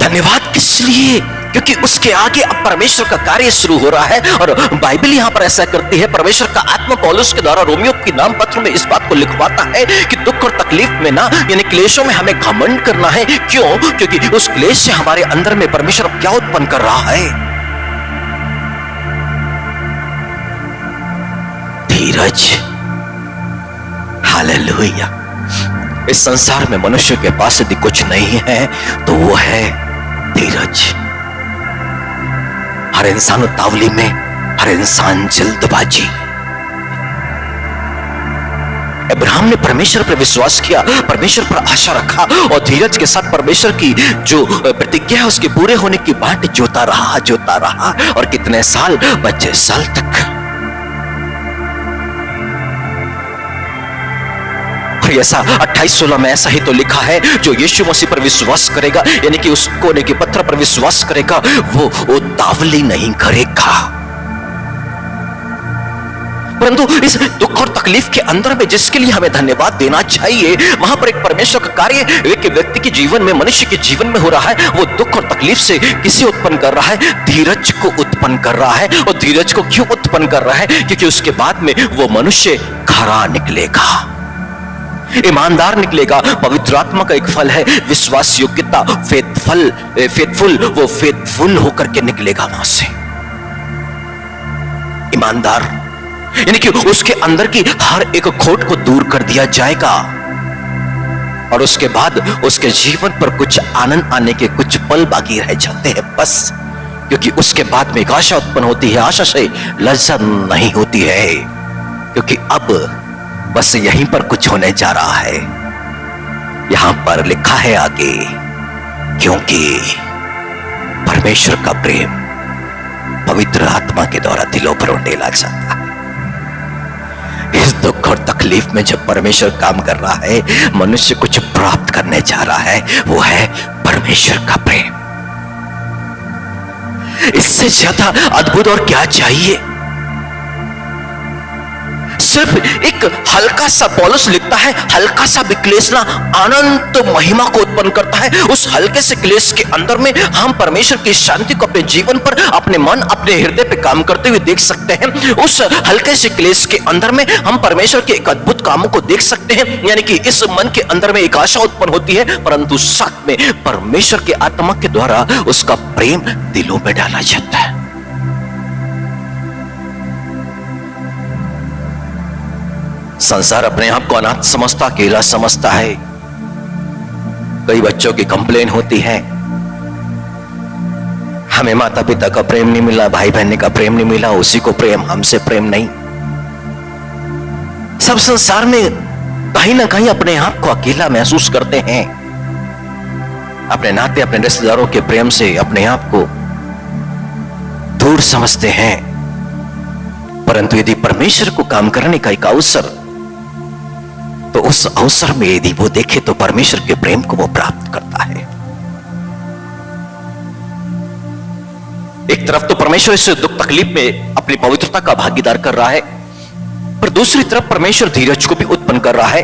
Speaker 3: धन्यवाद किस लिए? क्योंकि उसके आगे अब परमेश्वर का कार्य शुरू हो रहा है। और बाइबल यहां पर ऐसा करती है, परमेश्वर का आत्मा पौलुस के द्वारा रोमियो के नाम पत्र में इस बात को लिखवाता है कि दुख और तकलीफ में ना यानी क्लेशों में हमें घमंड करना है। क्यों? क्योंकि उस क्लेश से हमारे अंदर में परमेश्वर क्या उत्पन्न कर रहा है? धीरज। हालेलुया। इस संसार में मनुष्य के पास यदि कुछ नहीं है तो वो है धीरज। हर इंसान उतावली में, हर इंसान जल्दबाजी। अब्राहम ने परमेश्वर पर विश्वास किया, परमेश्वर पर आशा रखा और धीरज के साथ परमेश्वर की जो प्रतिज्ञा है उसके पूरे होने की बाट जोता रहा और कितने साल? 25 साल तक। ऐसा 28-16 में ऐसा ही तो लिखा है, जो यीशु मसीह पर विश्वास करेगा यानी कि उस कोने के पत्थर पर विश्वास करेगा वो उतावली नहीं करेगा। परंतु इस दुख और तकलीफ के अंदर में जिसके लिए हमें धन्यवाद देना चाहिए, वहां पर एक परमेश्वर का कार्य एक व्यक्ति के जीवन में, मनुष्य के जीवन में हो रहा है। वो दुख और तकलीफ से किसे उत्पन्न कर रहा है? धीरज को उत्पन्न कर रहा है। और धीरज को क्यों उत्पन्न कर रहा है? क्योंकि उसके बाद में वो मनुष्य खरा निकलेगा, ईमानदार निकलेगा। पवित्र आत्मा का एक फल है विश्वास योग्यता, फेथफुल। वो फेथफुल होकर के निकलेगा वहां से, ईमानदार। यानी कि उसके अंदर की हर एक खोट को दूर कर दिया जाएगा और उसके बाद उसके जीवन पर कुछ आनंद आने के कुछ पल बाकी रह जाते हैं बस। क्योंकि उसके बाद में एक आशा उत्पन्न होती है, आशा से लज्जत नहीं होती है, क्योंकि अब बस यहीं पर कुछ होने जा रहा है। यहां पर लिखा है आगे, क्योंकि परमेश्वर का प्रेम पवित्र आत्मा के द्वारा दिलों पर उंडेला जाता है। इस दुख और तकलीफ में जब परमेश्वर काम कर रहा है, मनुष्य कुछ प्राप्त करने जा रहा है, वो है परमेश्वर का प्रेम। इससे ज्यादा अद्भुत और क्या चाहिए? सिर्फ एक हल्का सा पौलुस लिखता है, हल्का सा भी क्लेश ना अनंत महिमा को उत्पन्न करता है। उस हल्के से क्लेश के अंदर में हम परमेश्वर की शांति को अपने जीवन पर, अपने मन, अपने हृदय पे काम करते हुए देख सकते हैं। उस हल्के से क्लेश के अंदर में हम परमेश्वर के एक अद्भुत कामों को देख सकते हैं। यानी कि इस मन के अंदर में एक आशा उत्पन्न होती है, परंतु साथ में परमेश्वर के आत्मा के द्वारा उसका प्रेम दिलों में डाला जाता है। संसार अपने आप को अनाथ समझता, अकेला समझता है। कई बच्चों की कंप्लेन होती है, हमें माता पिता का प्रेम नहीं मिला, भाई बहन का प्रेम नहीं मिला, उसी को प्रेम, हमसे प्रेम नहीं। सब संसार में कहीं ना कहीं अपने आप को अकेला महसूस करते हैं। अपने नाते, अपने रिश्तेदारों के प्रेम से अपने आप को दूर समझते हैं। परंतु यदि परमेश्वर को काम करने का एक अवसर, तो उस अवसर में यदि वो देखे तो परमेश्वर के प्रेम को वो प्राप्त करता है। एक तरफ तो परमेश्वर इस दुख तकलीफ में अपनी पवित्रता का भागीदार कर रहा है, पर दूसरी तरफ परमेश्वर धीरज को भी उत्पन्न कर रहा है।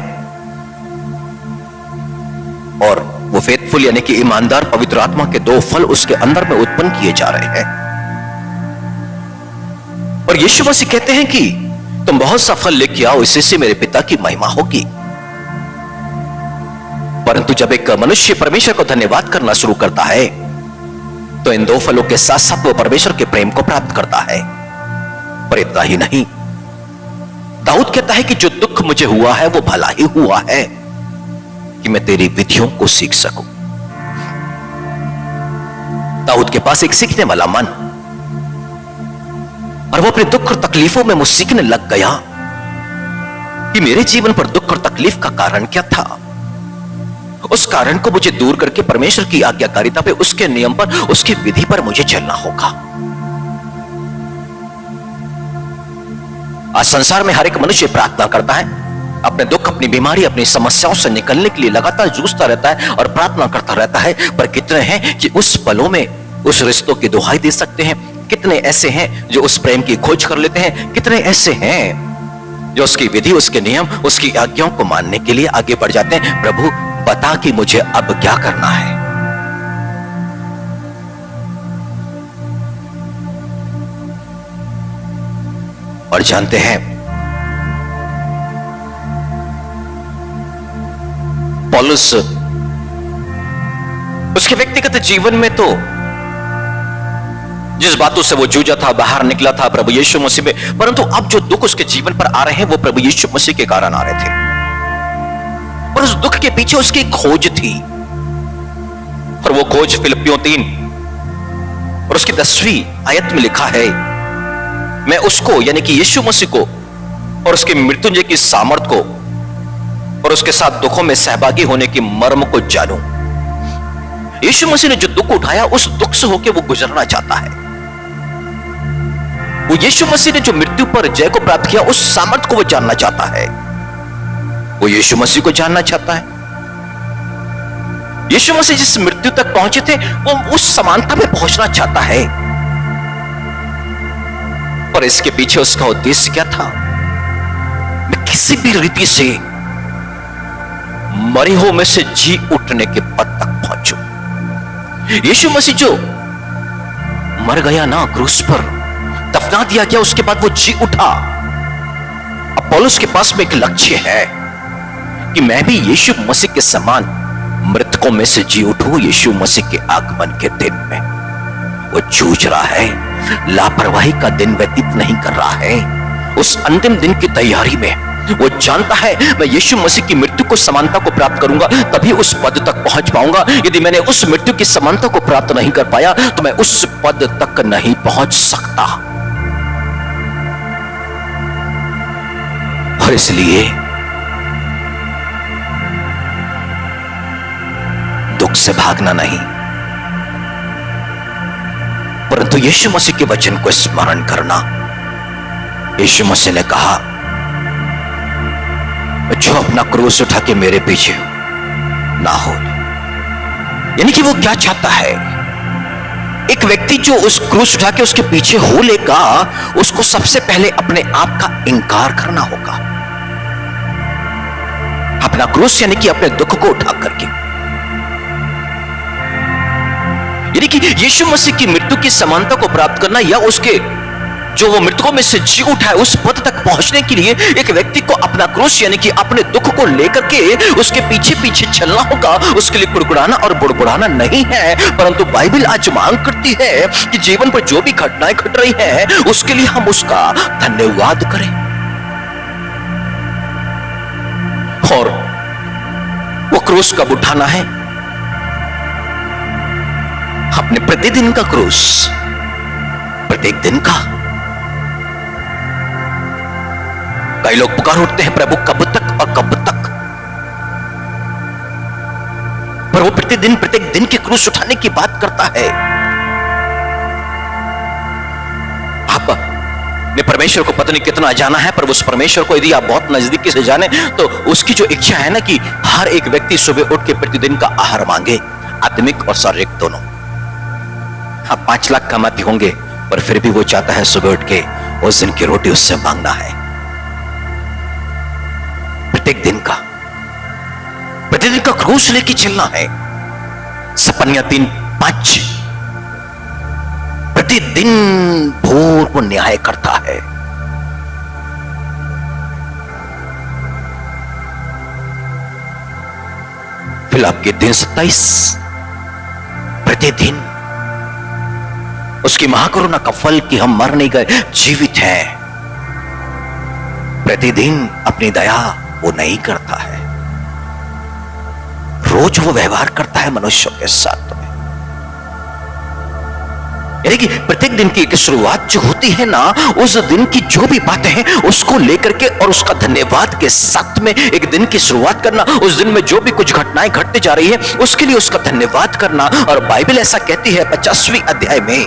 Speaker 3: और वो फेथफुल यानी कि ईमानदार पवित्र आत्मा के दो फल उसके अंदर में उत्पन्न किए जा रहे हैं। और यीशु मसीह कहते हैं कि तुम बहुत सा फल लेके आओ, इससे से मेरे पिता की महिमा होगी। परंतु जब एक मनुष्य परमेश्वर को धन्यवाद करना शुरू करता है, तो इन दो फलों के साथ साथ वो परमेश्वर के प्रेम को प्राप्त करता है। पर इतना ही नहीं, दाऊद कहता है कि जो दुख मुझे हुआ है वो भला ही हुआ है कि मैं तेरी विधियों को सीख सकूं। दाऊद के पास एक सीखने वाला मन, और वो अपने दुख और तकलीफों में वो सीखने लग गया कि मेरे जीवन पर दुख और तकलीफ का कारण क्या था। उस कारण को मुझे दूर करके परमेश्वर की आज्ञाकारिता पे, उसके नियम पर, उसकी विधि पर मुझे चलना होगा। आज संसार में हर एक मनुष्य प्रार्थना करता है, अपने दुख, अपनी बीमारी, अपनी समस्याओं से निकलने के लिए लगातार जूझता रहता है और प्रार्थना करता रहता है। पर कितने हैं कि उस पलों में उस रिश्तों की दुहाई दे सकते हैं? कितने ऐसे हैं जो उस प्रेम की खोज कर लेते हैं? कितने ऐसे हैं जो उसकी विधि, उसके नियम, उसकी आज्ञाओं को मानने के लिए आगे बढ़ जाते हैं? प्रभु बता कि मुझे अब क्या करना है। और जानते हैं, पौलुस उसके व्यक्तिगत जीवन में तो जिस बातों से वो जूझा था, बाहर निकला था प्रभु यीशु मसीह में, परंतु अब जो दुख उसके जीवन पर आ रहे हैं वो प्रभु यीशु मसीह के कारण आ रहे थे। और उस दुख के पीछे उसकी खोज थी, और वो खोज फिलिप्पियों 3 और उसकी 10वीं आयत में लिखा है, मैं उसको यानी कि यीशु मसीह को और उसके मृत्युंजय की सामर्थ को और उसके साथ दुखों में सहभागी होने की मर्म को जानूं। यीशु मसीह ने जो दुख उठाया, उस दुख से होकर वो गुजरना चाहता है। वो यीशु मसीह ने जो मृत्यु पर जय को प्राप्त किया, उस सामर्थ को वो जानना चाहता है। वो यीशु मसीह को जानना चाहता है। यीशु मसीह जिस मृत्यु तक पहुंचे थे, वो उस समानता में पहुंचना चाहता है। पर इसके पीछे उसका उद्देश्य क्या था? मैं किसी भी रीति से मरे हुए में से जी उठने के पद तक पहुंचूं। यीशु मसीह जो मर गया ना क्रूस पर, दफना दिया गया, उसके बाद वो जी उठा। अब पौलुस के पास में एक लक्ष्य है कि मैं भी यीशु मसीह के समान मृतकों में से जी उठूं यीशु मसीह के आगमन के दिन में। वो जूझ रहा है, लापरवाही का दिन व्यतीत नहीं कर रहा है। उस अंतिम दिन की तैयारी में वो जानता है, मैं यीशु मसीह की मृत्यु को समानता को प्राप्त करूंगा, तभी उस पद तक पहुंच पाऊंगा। यदि मैंने उस मृत्यु की समानता को प्राप्त नहीं कर पाया, तो मैं उस पद तक नहीं पहुंच सकता। और इसलिए दुख से भागना नहीं, परंतु यीशु मसीह के वचन को स्मरण करना। यीशु मसीह ने कहा, जो अपना क्रूस उठा के मेरे पीछे ना हो। यानी कि वो क्या चाहता है? एक व्यक्ति जो उस क्रूस उठा के उसके पीछे हो लेगा, उसको सबसे पहले अपने आप का इंकार करना होगा। अपना क्रूस यानी कि अपने दुख को उठा करके, यानी कि यीशु मसीह की मृत्यु की समानता को प्राप्त करना, या उसके जो वो मृतकों में से जी उठा है उस पद तक पहुंचने के लिए एक व्यक्ति को अपना क्रूस यानी कि अपने दुख को लेकर के उसके पीछे पीछे चलना होगा। उसके लिए कुड़कुड़ाना और बुड़बुड़ाना नहीं है, परंतु बाइबल आज मांग करती है कि जीवन पर जो भी घटनाएं घट रही हैं उसके लिए हम उसका धन्यवाद करें। और वो क्रूस कब उठाना है? अपने प्रतिदिन का क्रूस, प्रत्येक दिन का। कई लोग पुकार उठते हैं, प्रभु कब तक और कब तक? पर वो प्रतिदिन प्रत्येक दिन के क्रूस उठाने की बात करता है। आपने परमेश्वर को पता नहीं कितना जाना है, पर उस परमेश्वर को यदि आप बहुत नजदीकी से जाने तो उसकी जो इच्छा है ना कि हर एक व्यक्ति सुबह उठ के प्रतिदिन का आहार मांगे, आत्मिक और शारीरिक दोनों। आप 5 लाख कमाते होंगे, पर फिर भी वो चाहता है सुबह उठ के उस दिन की रोटी उससे मांगना है। प्रत्येक दिन का, प्रतिदिन का क्रूस लेके चलना है। सपन्या 3:5 प्रतिदिन भोर को न्याय करता है। फिलिप्पियों के 3:27 प्रतिदिन उसकी महाकरुणा का फल कि हम मर नहीं गए, जीवित हैं। प्रतिदिन अपनी दया वो नहीं करता है, रोज वो व्यवहार करता है मनुष्यों के साथ में। यानी कि प्रत्येक दिन की एक शुरुआत जो होती है ना, उस दिन की जो भी बातें हैं उसको लेकर के और उसका धन्यवाद के साथ में एक दिन की शुरुआत करना। उस दिन में जो भी कुछ घटनाएं घटते जा रही है उसके लिए उसका धन्यवाद करना। और बाइबल ऐसा कहती है 50वीं अध्याय में,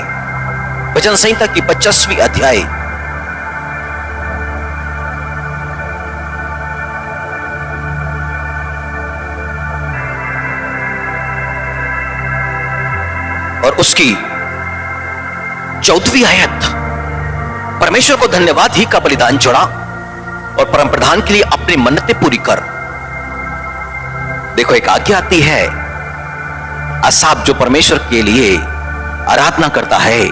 Speaker 3: भजन संहिता की 50वीं अध्याय, और उसकी 14वीं आयत, परमेश्वर को धन्यवाद ही का बलिदान चढ़ा और परम प्रधान के लिए अपनी मन्नतें पूरी कर। देखो एक आज्ञा आती है, असाफ जो परमेश्वर के लिए आराधना करता है,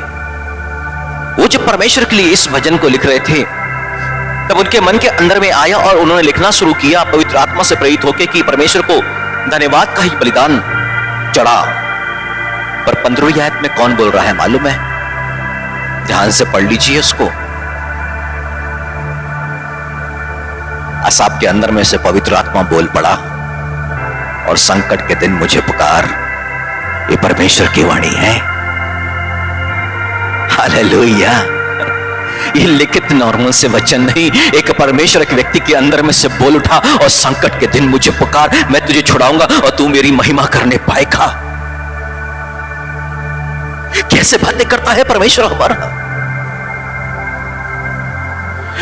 Speaker 3: वो जब परमेश्वर के लिए इस भजन को लिख रहे थे तब उनके मन के अंदर में आया और उन्होंने लिखना शुरू किया पवित्र आत्मा से प्रेरित होकर कि परमेश्वर को धन्यवाद का ही बलिदान चढ़ा। पर 15वीं आयत में कौन बोल रहा है मालूम है? ध्यान से पढ़ लीजिए उसको। असाफ के अंदर में से पवित्र आत्मा बोल पड़ा, और संकट के दिन मुझे पुकार, ये परमेश्वर की वाणी है। हालेलुया। ये लिखित नॉर्मल से वचन नहीं, एक परमेश्वर एक व्यक्ति के अंदर में से बोल उठा, और संकट के दिन मुझे पुकार, मैं तुझे छुड़ाऊंगा और तू मेरी महिमा करने पाएगा। कैसे बातें करता है परमेश्वर हमारा।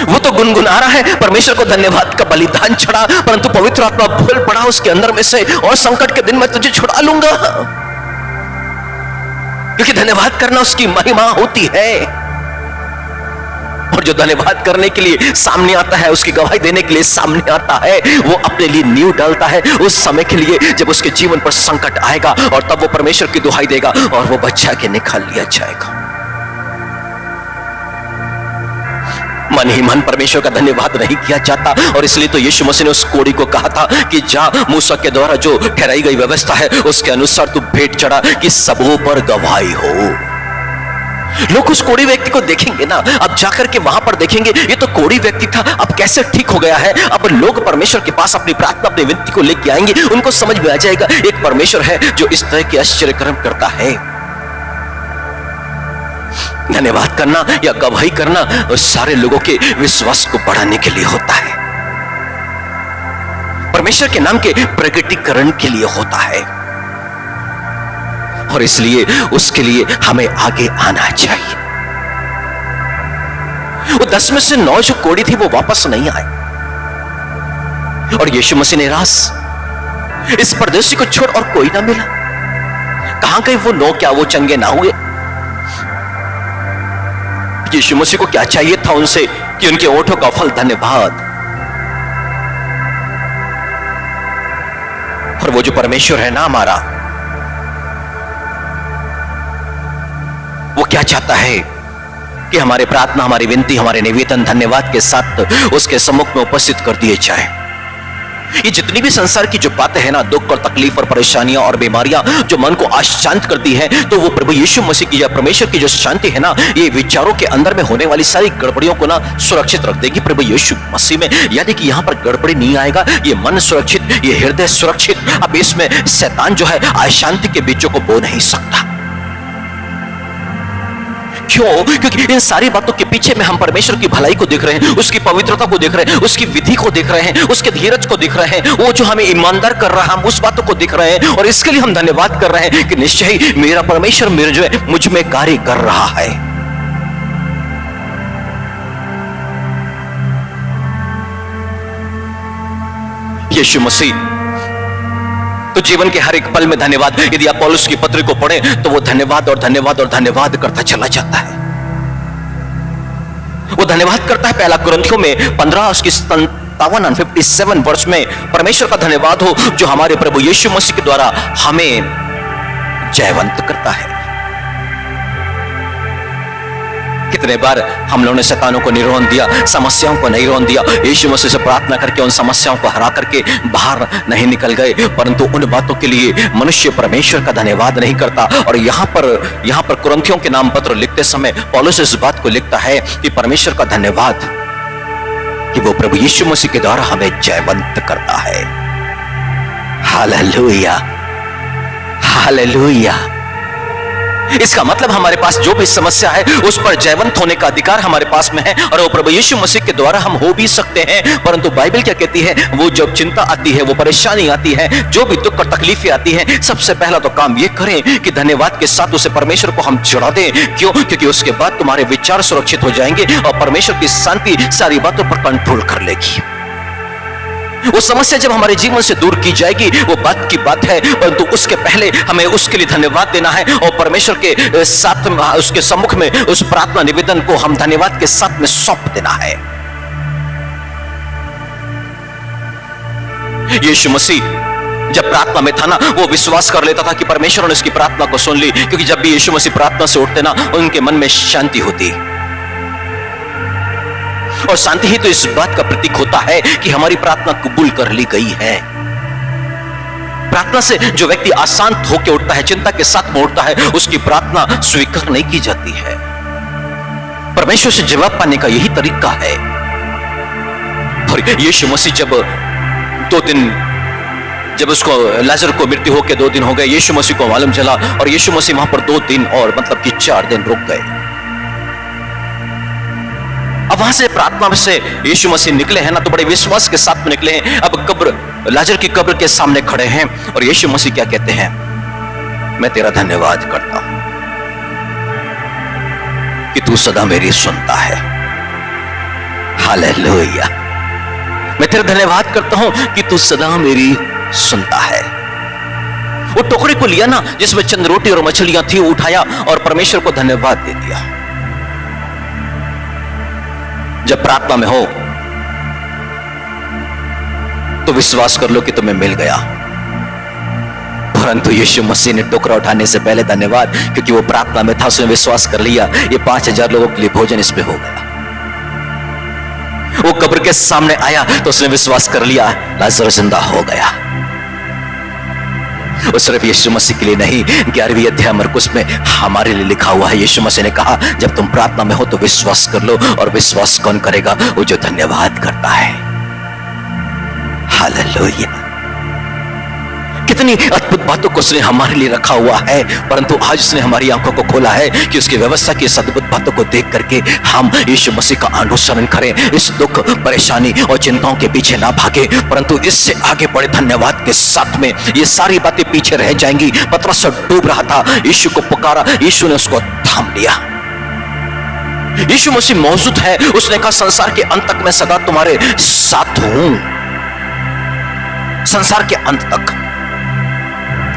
Speaker 3: वो तो गुनगुना रहा है, परमेश्वर को धन्यवाद का बलिदान चढ़ा, परंतु पवित्र आत्मा बोल पड़ा उसके अंदर में से, और संकट के दिन मैं तुझे छुड़ा लूंगा। क्योंकि धन्यवाद करना उसकी महिमा होती है। और जो धन्यवाद करने के लिए सामने आता है, उसकी गवाही देने के लिए सामने आता है, वो अपने लिए नींव डालता है उस समय के लिए जब उसके जीवन पर संकट आएगा, और तब वो परमेश्वर की दुहाई देगा और वो बच्चा के निकाल लिया जाएगा। मन ही मन परमेश्वर का धन्यवाद नहीं किया जाता, और इसलिए तो यीशु मसीह ने उस कोढ़ी को कहा था कि जा, मूसा के द्वारा जो ठहराई गई व्यवस्था है उसके अनुसार तू भेंट चढ़ा कि सबों पर गवाही हो। लोग उस कोढ़ी व्यक्ति को देखेंगे ना, अब जाकर के वहां पर देखेंगे ये तो कोढ़ी व्यक्ति था, अब कैसे ठीक हो गया है। अब लोग परमेश्वर के पास अपनी प्रार्थना अपनी विनती को लेके आएंगे, उनको समझ में आ जाएगा एक परमेश्वर है जो इस तरह के आश्चर्य कर्म करता है। धन्यवाद करना या गवाही करना सारे लोगों के विश्वास को बढ़ाने के लिए होता है, परमेश्वर के नाम के प्रकटीकरण के लिए होता है, और इसलिए उसके लिए हमें आगे आना चाहिए। वो 10 में से 9 जो कोढ़ी थी वो वापस नहीं आए, और यीशु मसीह ने रास इस परदेशी को छोड़ और कोई ना मिला। कहां गए वो 9? क्या वो चंगे ना हुए? यीशु मसीह को क्या चाहिए था उनसे कि उनके ओठों का फल धन्यवाद। और वो जो परमेश्वर है ना हमारा, वो क्या चाहता है कि हमारे प्रार्थना, हमारी विनती, हमारे निवेदन धन्यवाद के साथ उसके सम्मुख में उपस्थित कर दिए जाए। ये जितनी भी संसार की जो बातें हैं ना, दुख और तकलीफ और परेशानियां और बीमारियां जो मन को अशांत करती हैं, तो वो प्रभु यीशु मसीह की या परमेश्वर की जो शांति है ना, ये विचारों के अंदर में होने वाली सारी गड़बड़ियों को ना सुरक्षित रख देगी प्रभु यीशु मसीह में। यानी कि यहां पर गड़बड़ी नहीं आएगा, ये मन सुरक्षित, ये हृदय सुरक्षित। अब इसमें शैतान जो है अशांति के बीजों को बो नहीं सकता। क्यों? क्योंकि इन सारी बातों के पीछे में हम परमेश्वर की भलाई को देख रहे हैं, उसकी पवित्रता को देख रहे हैं, उसकी विधि को देख रहे हैं, उसके धीरज को देख रहे हैं, वो जो हमें ईमानदार कर रहा है, हम उस बातों को देख रहे हैं। और इसके लिए हम धन्यवाद कर रहे हैं कि निश्चय ही मेरा परमेश्वर मेरे जो है मुझ में कार्य कर रहा है। यीशु मसीह तो जीवन के हर एक पल में धन्यवाद, यदि आप पौलुस की पत्री को पढ़ें तो वो धन्यवाद और धन्यवाद और धन्यवाद करता चला जाता है। वो धन्यवाद करता है। पहला कुरिन्थियों में 15 उसकी 57 वर्ष में परमेश्वर का धन्यवाद हो जो हमारे प्रभु यीशु मसीह के द्वारा हमें जयवंत करता है। कितने बार हम लोगों ने शैतानों को निरोध दिया, समस्याओं को नहीं रोन दिया, यीशु मसीह से प्रार्थना करके उन समस्याओं को हरा करके बाहर नहीं निकल गए, परंतु उन बातों के लिए मनुष्य परमेश्वर का धन्यवाद नहीं करता। और यहाँ पर कुरिन्थियों के नाम पत्र लिखते समय पौलुस इस बात को लिखता है कि परमेश्वर का धन्यवाद कि वो प्रभु यीशु मसीह के द्वारा हमें जयवंत करता है। Hallelujah, hallelujah. इसका मतलब हमारे पास जो भी समस्या है उस पर जयवंत होने का अधिकार हमारे पास में है, और वो प्रभु यीशु मसीह के द्वारा हम हो भी सकते हैं। परंतु बाइबल क्या कहती है? वो जब चिंता आती है, वो परेशानी आती है, जो भी दुख और तकलीफें आती हैं, सबसे पहला तो काम ये करें कि धन्यवाद के साथ उसे परमेश्वर को हम जुड़ा दें। क्यों? क्योंकि उसके बाद तुम्हारे विचार सुरक्षित हो जाएंगे और परमेश्वर की शांति सारी बातों पर कंट्रोल कर लेगी। वो समस्या जब हमारे जीवन से दूर की जाएगी वो बात की बात है, परंतु उसके पहले हमें उसके लिए धन्यवाद देना है और परमेश्वर के साथ उसके सम्मुख में उस प्रार्थना निवेदन को हम धन्यवाद के साथ में सौंप देना है। यीशु मसीह जब प्रार्थना में था ना, वो विश्वास कर लेता था कि परमेश्वर ने उसकी प्रार्थना को सुन ली, क्योंकि जब भी यीशु मसीह प्रार्थना से उठते ना, उनके मन में शांति होती। और शांति ही तो इस बात का प्रतीक होता है कि हमारी प्रार्थना कबूल कर ली गई है। प्रार्थना से जो व्यक्ति अशांत होकर उठता है, चिंता के साथ में उठता है, उसकी प्रार्थना स्वीकार नहीं की जाती है। परमेश्वर से जवाब पाने का यही तरीका है। और यीशु मसीह जब उसको लाजर को मृत्यु होकर 2 दिन हो गए, यीशु मसीह को मालूम चला और यीशु मसीह वहां पर 2 दिन और मतलब कि 4 दिन रुक गए। अब वहां से प्रार्थना से यीशु मसीह निकले हैं ना, तो बड़े विश्वास के साथ में निकले हैं। अब लाजर की कब्र के सामने खड़े हैं और यीशु मसीह क्या कहते हैं? मैं तेरा धन्यवाद करता हूं कि तू सदा मेरी सुनता है। हालेलुया। मैं तेरा धन्यवाद करता हूं कि तू सदा मेरी सुनता है। वो टोकरी को लिया ना जिसमें चंद रोटी और मछलियां थी, उठाया और परमेश्वर को धन्यवाद दे दिया। जब प्रार्थना में हो तो विश्वास कर लो कि तुम्हें मिल गया। परंतु यीशु मसीह ने टोकरा उठाने से पहले धन्यवाद, क्योंकि वो प्रार्थना में था, उसने विश्वास कर लिया ये 5000 लोगों के लिए भोजन इस पे हो गया। वो कब्र के सामने आया तो उसने विश्वास कर लिया लाजर जिंदा हो गया। वो सिर्फ यीशु मसीह के लिए नहीं, 11वीं अध्याय मरकुस में हमारे लिए लिखा हुआ है। यीशु मसीह ने कहा जब तुम प्रार्थना में हो तो विश्वास कर लो, और विश्वास कौन करेगा? वो जो धन्यवाद करता है। हालेलुया। कितनी अद्भुत बातों को उसने हमारे लिए रखा हुआ है, परंतु आज उसने हमारी आंखों को खोला है कि उसकी व्यवस्था की इस अद्भुत बातों को देख करके हम यीशु मसीह का अनुसरण करें। इस दुख, परेशानी और चिंताओं के पीछे ना भागे, परंतु इससे आगे बढ़े धन्यवाद के साथ में। ये सारी बातें पीछे रह जाएंगी। पतरस डूब रहा था, यीशु को पुकारा, यीशु ने उसको थाम लिया। यीशु मसीह मौजूद है। उसने कहा संसार के अंत तक मैं सदा तुम्हारे साथ हूं। संसार के अंत तक।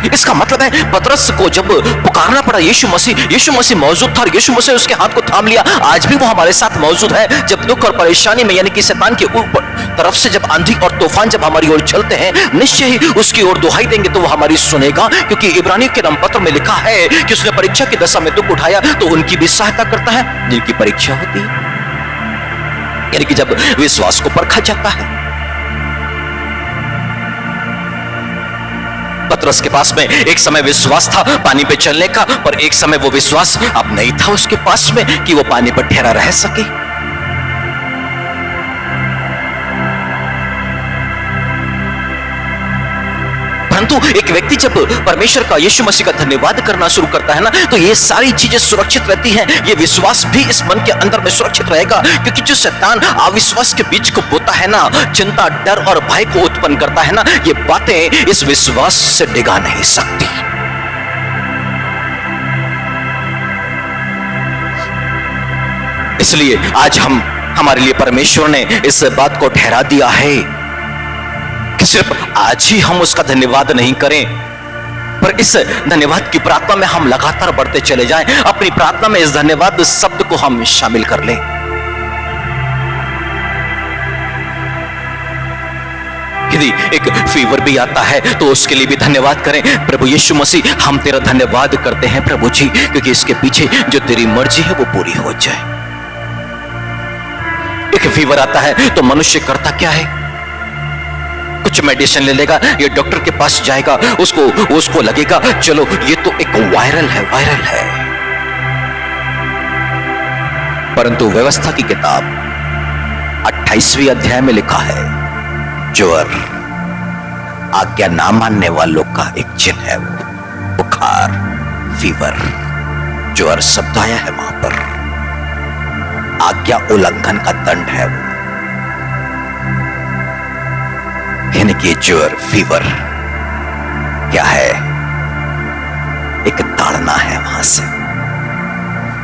Speaker 3: इसका मतलब है पतरस को जब पुकारना पड़ा यीशु मसीह मौजूद था और यीशु मसीह उसके हाथ को थाम लिया। आज भी वो हमारे साथ मौजूद है। जब दुख और परेशानी में यानी कि शैतान के ऊपर तरफ से जब आंधी और तूफान जब हमारी ओर चलते हैं, निश्चय ही उसकी ओर दुहाई देंगे तो वो हमारी सुनेगा, क्योंकि इब्रानियों के नाम पत्र में लिखा है कि उसने परीक्षा की दशा में दुख उठाया तो उनकी भी सहायता करता है जिनकी परीक्षा होती है, यानी कि जब विश्वास को परखा जाता है। पतरस के पास में एक समय विश्वास था पानी पे चलने का, पर एक समय वो विश्वास अब नहीं था उसके पास में कि वो पानी पर ठहरा रह सके। परंतु एक व्यक्ति जब परमेश्वर का, यीशु मसीह का धन्यवाद करना शुरू करता है ना, तो ये सारी चीजें सुरक्षित रहती हैं। ये विश्वास भी इस मन के अंदर में सुरक्षित रहेगा, क्योंकि जो शैतान अविश्वास के बीज को बोता है ना, चिंता, डर और भय को उत्पन्न करता है ना, ये बातें इस विश्वास से डिगा नहीं सकती। इसलिए आज हमारे लिए परमेश्वर ने इस बात को ठहरा दिया है कि सिर्फ आज ही हम उसका धन्यवाद नहीं करें, पर इस धन्यवाद की प्रार्थना में हम लगातार बढ़ते चले जाएं। अपनी प्रार्थना में इस धन्यवाद शब्द को हम शामिल कर लें। यदि एक फीवर भी आता है तो उसके लिए भी धन्यवाद करें। प्रभु यीशु मसीह, हम तेरा धन्यवाद करते हैं प्रभु जी, क्योंकि इसके पीछे जो तेरी मर्जी है वो पूरी हो जाए। एक फीवर आता है तो मनुष्य करता क्या है? कुछ मेडिसिन ले लेगा या डॉक्टर के पास जाएगा, उसको लगेगा चलो ये तो एक वायरल है। परंतु व्यवस्था की किताब 28वें अध्याय में लिखा है, ज्वर आज्ञा ना मानने वालों का एक चिन्ह है, वो बुखार, फीवर, ज्वर शब्द आया है वहां पर। आज्ञा उल्लंघन का दंड है वो, यानी कि ज्वर, फीवर क्या है? एक ताड़ना है वहां से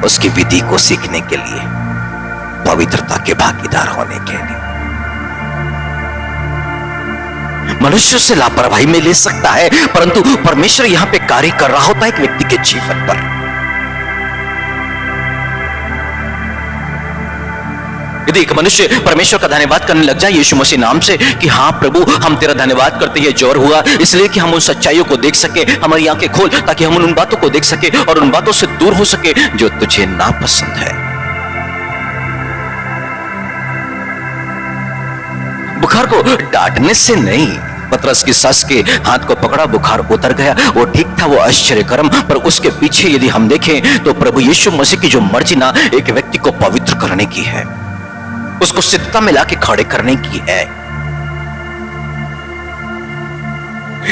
Speaker 3: उसकी विधि को सीखने के लिए, पवित्रता के भागीदार होने के लिए। मनुष्य से लापरवाही में ले सकता है, परंतु परमेश्वर यहां पे कार्य कर रहा होता है एक व्यक्ति के जीवन पर। यदि एक मनुष्य परमेश्वर का धन्यवाद करने लग जाए यीशु मसीह नाम से कि हाँ प्रभु हम तेरा धन्यवाद करते हैं, ज्वर हुआ इसलिए कि हम उन सच्चाइयों को देख सके, हमारी आंखें खोल ताकि हम उन बातों को देख सके और उन बातों से दूर हो सके जो तुझे नापसंद है। बुखार को डांटने से नहीं, पतरस की सास के हाथ को पकड़ा, बुखार उतर गया, वो ठीक था, वो आश्चर्यकरम। पर उसके पीछे यदि हम देखें तो प्रभु यीशु मसीह की जो मर्जी ना एक व्यक्ति को पवित्र करने की है, उसको सिद्धता में लाके खड़े करने की है।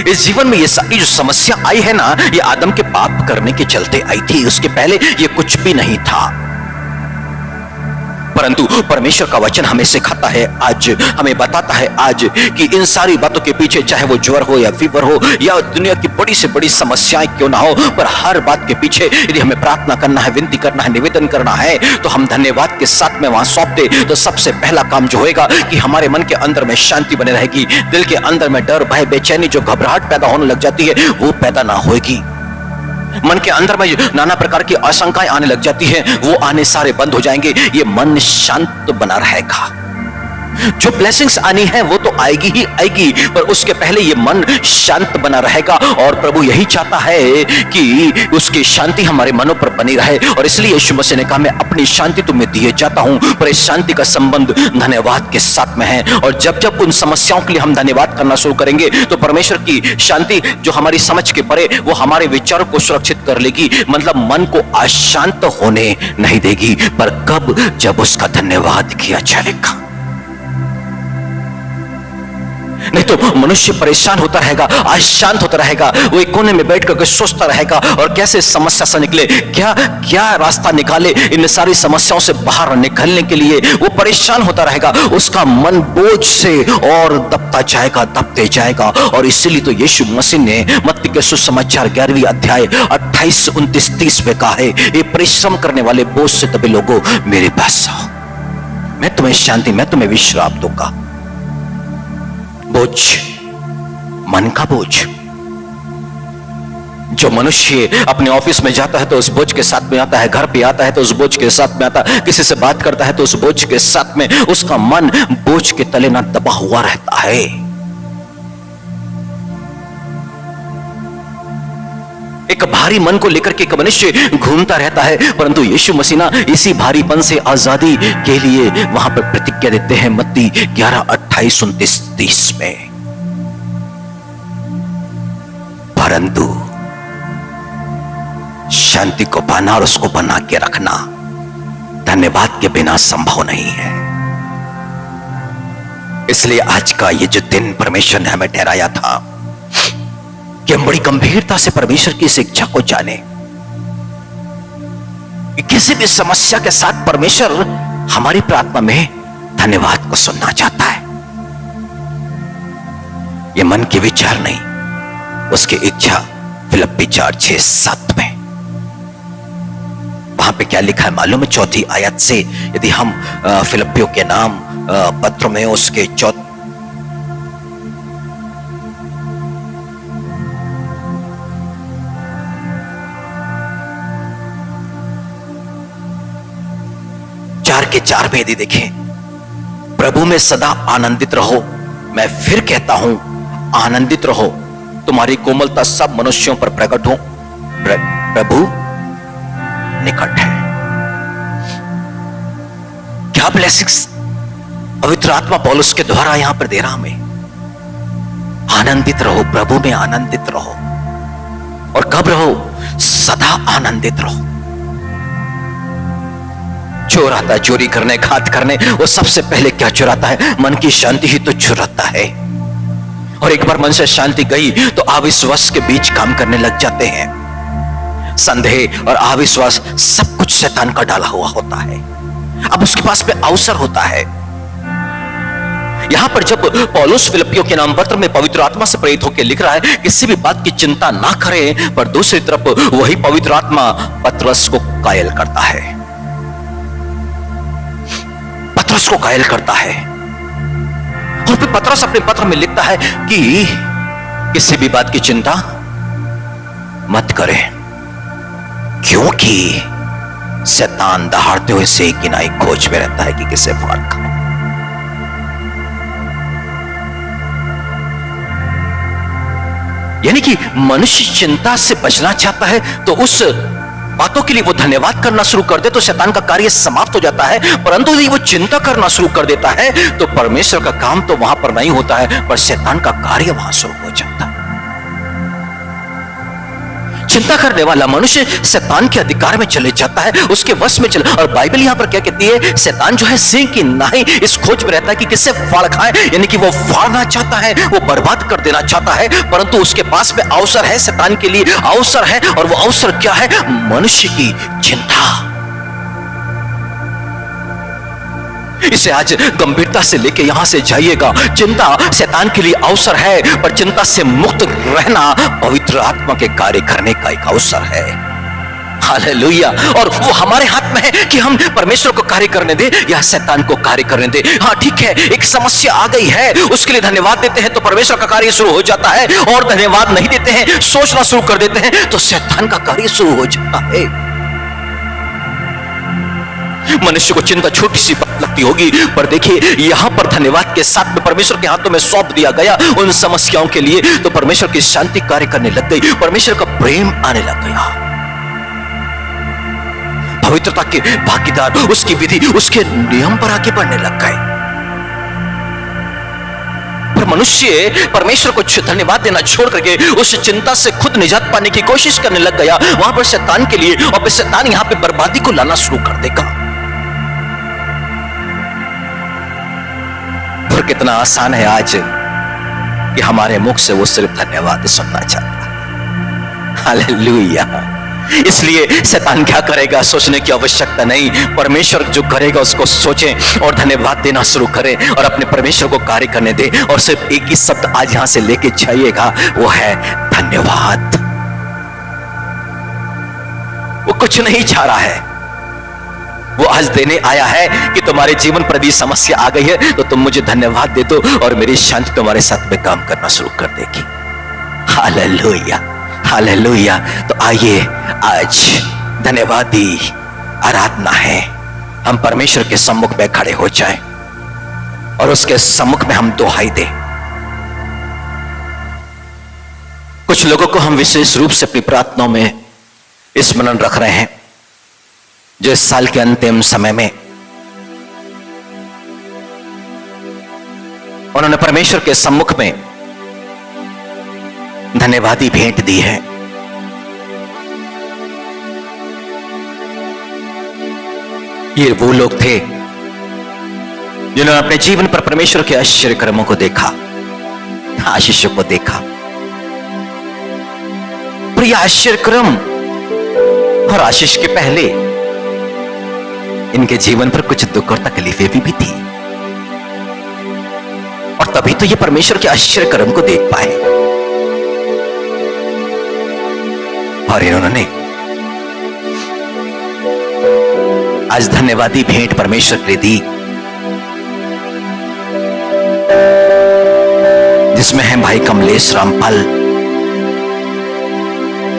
Speaker 3: इस जीवन में ये सारी जो समस्या आई है ना, ये आदम के पाप करने के चलते आई थी, उसके पहले ये कुछ भी नहीं था। परंतु परमेश्वर का वचन हमें सिखाता है आज, हमें बताता है आज कि इन सारी बातों के पीछे, चाहे वो ज्वर हो या फीवर हो या दुनिया की बड़ी से बड़ी समस्याएं क्यों ना हो, पर हर बात के पीछे यदि हमें प्रार्थना करना है, विनती करना है, निवेदन करना है, तो हम धन्यवाद के साथ में वहां सौंप दे, तो सबसे पहला काम जो होगा कि हमारे मन के अंदर में शांति बने रहेगी, दिल के अंदर में डर, भय, बेचैनी, जो घबराहट पैदा होने लग जाती है वो पैदा ना होगी। मन के अंदर में नाना प्रकार की आशंकाएं आने लग जाती हैं, वो आने सारे बंद हो जाएंगे। ये मन शांत बना रहेगा। जो ब्लेसिंग्स आनी है वो तो आएगी ही आएगी, पर उसके पहले ये मन शांत बना रहेगा। और प्रभु यही चाहता है कि उसकी शांति हमारे मनों पर बनी रहे, और इसलिए यीशु मसीह ने कहा मैं अपनी शांति तुम्हें दिए जाता हूं, पर इस शांति का संबंध धन्यवाद के साथ में है। और जब जब उन समस्याओं के लिए हम धन्यवाद करना शुरू करेंगे तो परमेश्वर की शांति जो हमारी समझ के परे, वो हमारे विचारों को सुरक्षित कर लेगी, मतलब मन को अशांत होने नहीं देगी। पर कब? जब उसका धन्यवाद किया जाएगा। नहीं तो मनुष्य परेशान होता रहेगा, अशांत होता रहेगा, वो एक कोने में बैठ करके सोचता रहेगा और कैसे समस्या से निकले, क्या रास्ता निकाले इन सारी समस्याओं से बाहर निकलने के लिए। वो परेशान होता रहेगा, उसका मन बोझ से और दबते जाएगा। और इसीलिए तो यीशु मसीह ने मत्ती के सुसमाचार 11वें अध्याय 28, 29, 30 में कहा है, ये परिश्रम करने वाले बोझ से तभी लोगों मेरे पास आओ, मैं तुम्हें शांति, मैं तुम्हें विश्राम दूंगा। बोझ, मन का बोझ, जो मनुष्य अपने ऑफिस में जाता है तो उस बोझ के साथ में आता है, घर पे आता है तो उस बोझ के साथ में आता है, किसी से बात करता है तो उस बोझ के साथ में, उसका मन बोझ के तले ना दबा हुआ रहता है। एक भारी मन को लेकर के एक मनुष्य घूमता रहता है, परंतु यीशु मसीह ना इसी भारीपन से आजादी के लिए वहां पर प्रतिज्ञा देते हैं मत्ती 11:28-29-30 में। परंतु शांति को पाना और उसको बना के रखना धन्यवाद के बिना संभव नहीं है। इसलिए आज का ये जो दिन परमेश्वर ने हमें ठहराया था कि हम बड़ी गंभीरता से परमेश्वर की इस इच्छा को जाने कि किसी भी समस्या के साथ परमेश्वर हमारी प्रार्थना में धन्यवाद को सुनना चाहता है। ये मन के विचार नहीं, उसकी इच्छा। फिलिप्पी 4:6-7 में वहां पे क्या लिखा है मालूम है? 4th आयत से यदि हम फिलिप्पियों के नाम पत्र में उसके 4:4 में यदि देखें, प्रभु में सदा आनंदित रहो। मैं फिर कहता हूं आनंदित रहो। तुम्हारी कोमलता सब मनुष्यों पर प्रकट हो, प्रभु निकट है। क्या ब्लेसिंग्स पवित्र आत्मा पौलुस के द्वारा यहां पर दे रहा हमें। आनंदित रहो, प्रभु में आनंदित रहो। और कब रहो? सदा आनंदित रहो। चोर आता है चोरी करने, घात करने, वो सबसे पहले क्या चुराता है? मन की शांति ही तो चुराता है। और एक बार मन से शांति गई तो अविश्वास के बीच काम करने लग जाते हैं। संदेह और अविश्वास सब कुछ शैतान का डाला हुआ होता है। अब उसके पास में अवसर होता है। यहां पर जब पौलुस फिलिप्पियों के नाम पत्र में पवित्र आत्मा से प्रेरित होकर लिख रहा है किसी भी बात की चिंता ना करें, पर दूसरी तरफ वही पवित्र आत्मा पतरस को कायल करता है। पतरस को कायल करता है। और फिर पतरस अपने पत्र में लिखता है कि किसी भी बात की चिंता मत करें, क्योंकि शैतान दहाड़ते हुए से किनाई खोज में रहता है कि किसे फाड़ खाए। यानी कि मनुष्य चिंता से बचना चाहता है तो उस बातों के लिए वो धन्यवाद करना शुरू कर दे तो शैतान का कार्य समाप्त हो जाता है। परंतु यदि वो चिंता करना शुरू कर देता है तो परमेश्वर का काम तो वहां पर नहीं होता है, पर शैतान का कार्य वहां शुरू हो जाता है। चिंता करने वाला मनुष्य शैतान के अधिकार में चले जाता है, उसके वश में चले। और बाइबल यहां पर क्या कहती है? शैतान जो है सिंह की नाई इस खोज में रहता है कि किससे फाड़ खाए। यानी कि वो फाड़ना चाहता है, वो बर्बाद कर देना चाहता है, परंतु उसके पास में अवसर है, शैतान के लिए अवसर है। और वो अवसर क्या है? मनुष्य की चिंता। इसे आज गंभीरता से लेके यहां से जाइएगा। चिंता शैतान के लिए अवसर है, पर चिंता से मुक्त रहना पवित्र आत्मा के कार्य करने का एक अवसर है। हालेलुया। और वो हमारे हाथ में है कि हम परमेश्वर को कार्य करने दें या शैतान को कार्य करने दें। हाँ ठीक है, एक समस्या आ गई है, उसके लिए धन्यवाद देते हैं तो परमेश्वर का कार्य शुरू हो जाता है। और धन्यवाद नहीं देते हैं, सोचना शुरू कर देते हैं तो शैतान का कार्य शुरू हो जाता है। मनुष्य को चिंता छोटी सी बात लगती होगी, पर देखिए यहां पर धन्यवाद के साथ में परमेश्वर के हाथों में सौंप दिया गया उन समस्याओं के लिए, तो परमेश्वर की शांति कार्य करने लग गई, परमेश्वर का प्रेम आने लग गया। पवित्रता के भागीदार उसकी विधि, उसके नियम पर आगे बढ़ने लग गए। पर मनुष्य परमेश्वर को धन्यवाद देना छोड़ करके उस चिंता से खुद निजात पाने की कोशिश करने लग गया। वहां पर शैतान के लिए, और फिर शैतान यहां पे बर्बादी को लाना शुरू कर देगा। और कितना आसान है आज कि हमारे मुख से वो सिर्फ धन्यवाद सुनना चाहता है। हालेलुया। इसलिए शैतान क्या करेगा सोचने की आवश्यकता नहीं, परमेश्वर जो करेगा उसको सोचें और धन्यवाद देना शुरू करें और अपने परमेश्वर को कार्य करने दें। और सिर्फ एक ही शब्द आज यहां से लेके जाइएगा, वो है धन्यवाद। वो कुछ नहीं चाह रहा है, वो आज देने आया है कि तुम्हारे जीवन पर भी समस्या आ गई है तो तुम मुझे धन्यवाद दे दो और मेरी शांति तुम्हारे साथ में काम करना शुरू कर देगी। हालेलुया। हालेलुया। तो आइए, आज धन्यवादी आराधना है। हम परमेश्वर के सम्मुख में खड़े हो जाएं और उसके सम्मुख में हम दुहाई दें। कुछ लोगों को हम विशेष रूप से अपनी प्रार्थनाओं में स्मरण रख रहे हैं, जो इस साल के अंतिम समय में उन्होंने परमेश्वर के सम्मुख में धन्यवादी भेंट दी है। ये वो लोग थे जिन्होंने अपने जीवन पर परमेश्वर के आश्चर्य कर्मों को देखा, आशीषों को देखा। प्रिय आश्चर्य कर्म और आशीष के पहले इनके जीवन पर कुछ दुख और तकलीफें भी थी, और तभी तो ये परमेश्वर के आश्चर्य कर्म को देख पाए। और इन्होंने आज धन्यवादी भेंट परमेश्वर के लिए दी, जिसमें है भाई कमलेश रामपाल,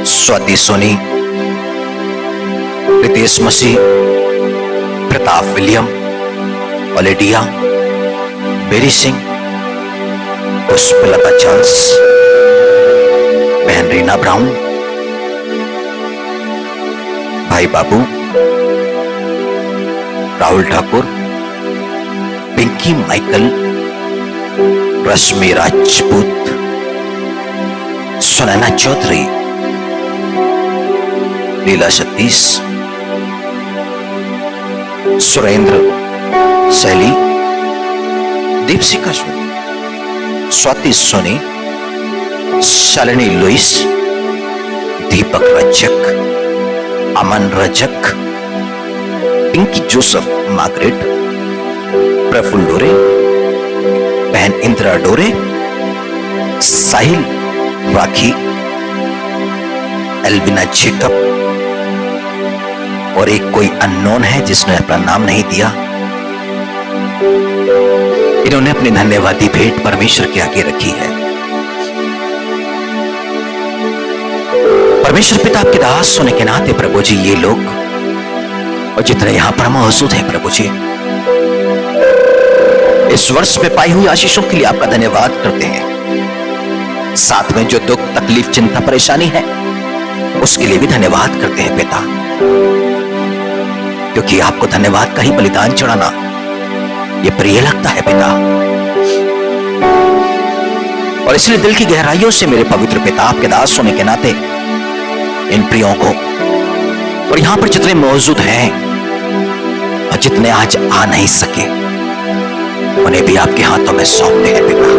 Speaker 3: स्वाति सोनी, रितेश मसीह, प्रताप विलियम, ओलेडिया, बेरी सिंह, पुष्पलता चार्ल्स, बहन रीना ब्राउन, भाई Babu, Rahul Thakur, Pinky Michael, Rashmi Rajput, Sunaina Chaudhary, Leela Satish, Surendra, Shaili, Deepshikha Soni, Swati Soni, Shalini Louis, Deepak Rajak, Aman Rajak, Pinky Joseph Margaret, Praful डोरे, बहन इंदिरा डोरे, साहिल राखी, एल्विना जेकब, और एक कोई अननोन है जिसने अपना नाम नहीं दिया। इन्होंने अपनी धन्यवादी भेंट परमेश्वर के आगे रखी है। परमेश्वर पिता आपके दास होने के नाते प्रभु जी, ये लोग और जितने यहां पर मौजूद हैं प्रभु जी, इस वर्ष में पाई हुई आशीषों के लिए आपका धन्यवाद करते हैं। साथ में जो दुख, तकलीफ, चिंता, परेशानी है, उसके लिए भी धन्यवाद करते हैं पिता, क्योंकि आपको धन्यवाद का ही बलिदान चढ़ाना ये प्रिय लगता है पिता। और इसलिए दिल की गहराइयों से मेरे पवित्र पिता, आपके दास होने के नाते इन प्रियों को, और यहां पर जितने मौजूद हैं और जितने आज आ नहीं सके, उन्हें भी आपके हाथों में सौंपते हैं पिता,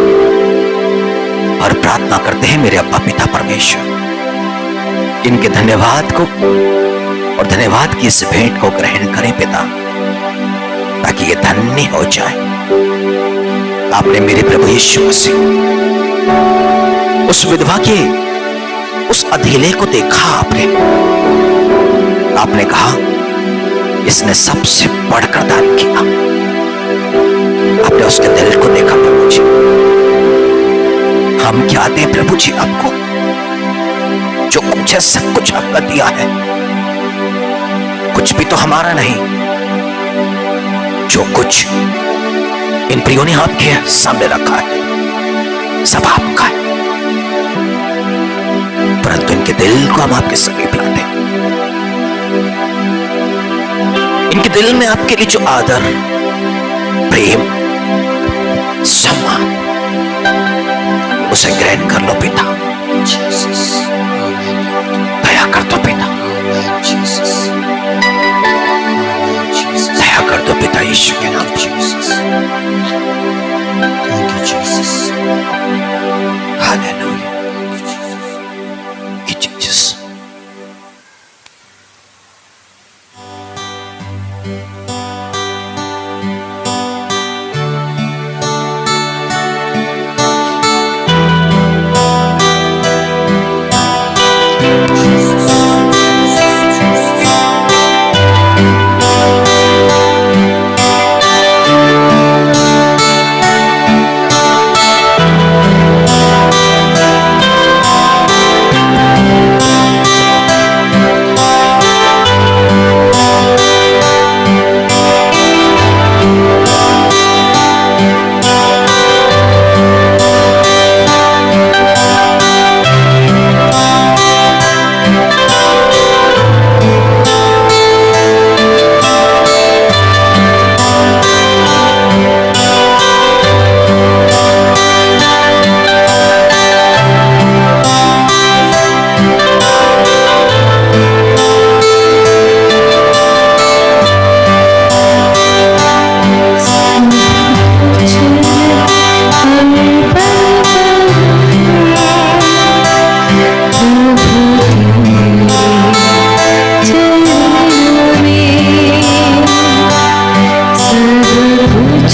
Speaker 3: और प्रार्थना करते हैं मेरे अब्बा पिता परमेश्वर, इनके धन्यवाद को और धन्यवाद की इस भेंट को ग्रहण करें पिता, ताकि ये धन्य हो जाए। आपने मेरे प्रभु यीशु मसीह, उस विधवा के उस अधेले को देखा, आपने कहा इसने सबसे बढ़कर दान किया। आपने उसके दिल को देखा प्रभु जी। हम क्या दें प्रभु जी आपको, जो कुछ है सब कुछ आपका दिया है, कुछ भी तो हमारा नहीं। जो कुछ इन प्रियों ने आपके सामने रखा है सब आपका है, परंतु इनके दिल को हम आपके समीप लाते हैं। इनके दिल में आपके लिए जो आदर, प्रेम, सम्मान, उसे ग्रहण कर लो पिता। दया कर दो पिता, दया कर दो पिता यीशु के नाम। हालेलुया। जीसस।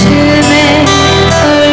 Speaker 2: में अर्पण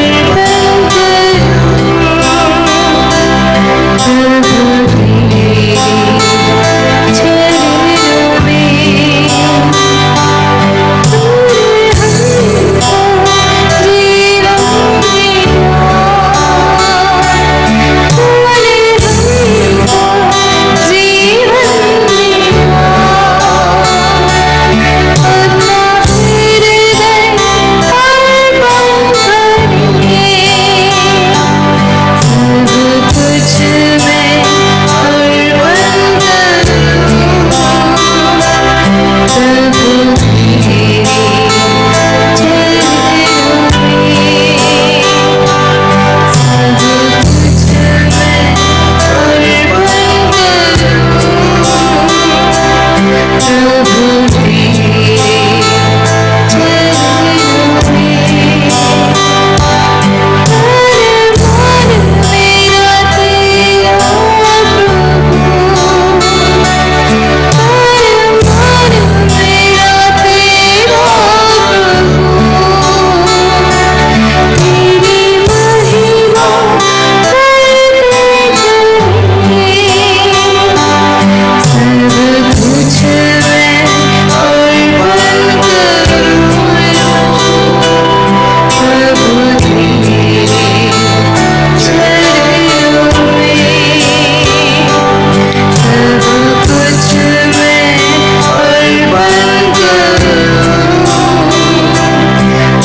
Speaker 2: करूं,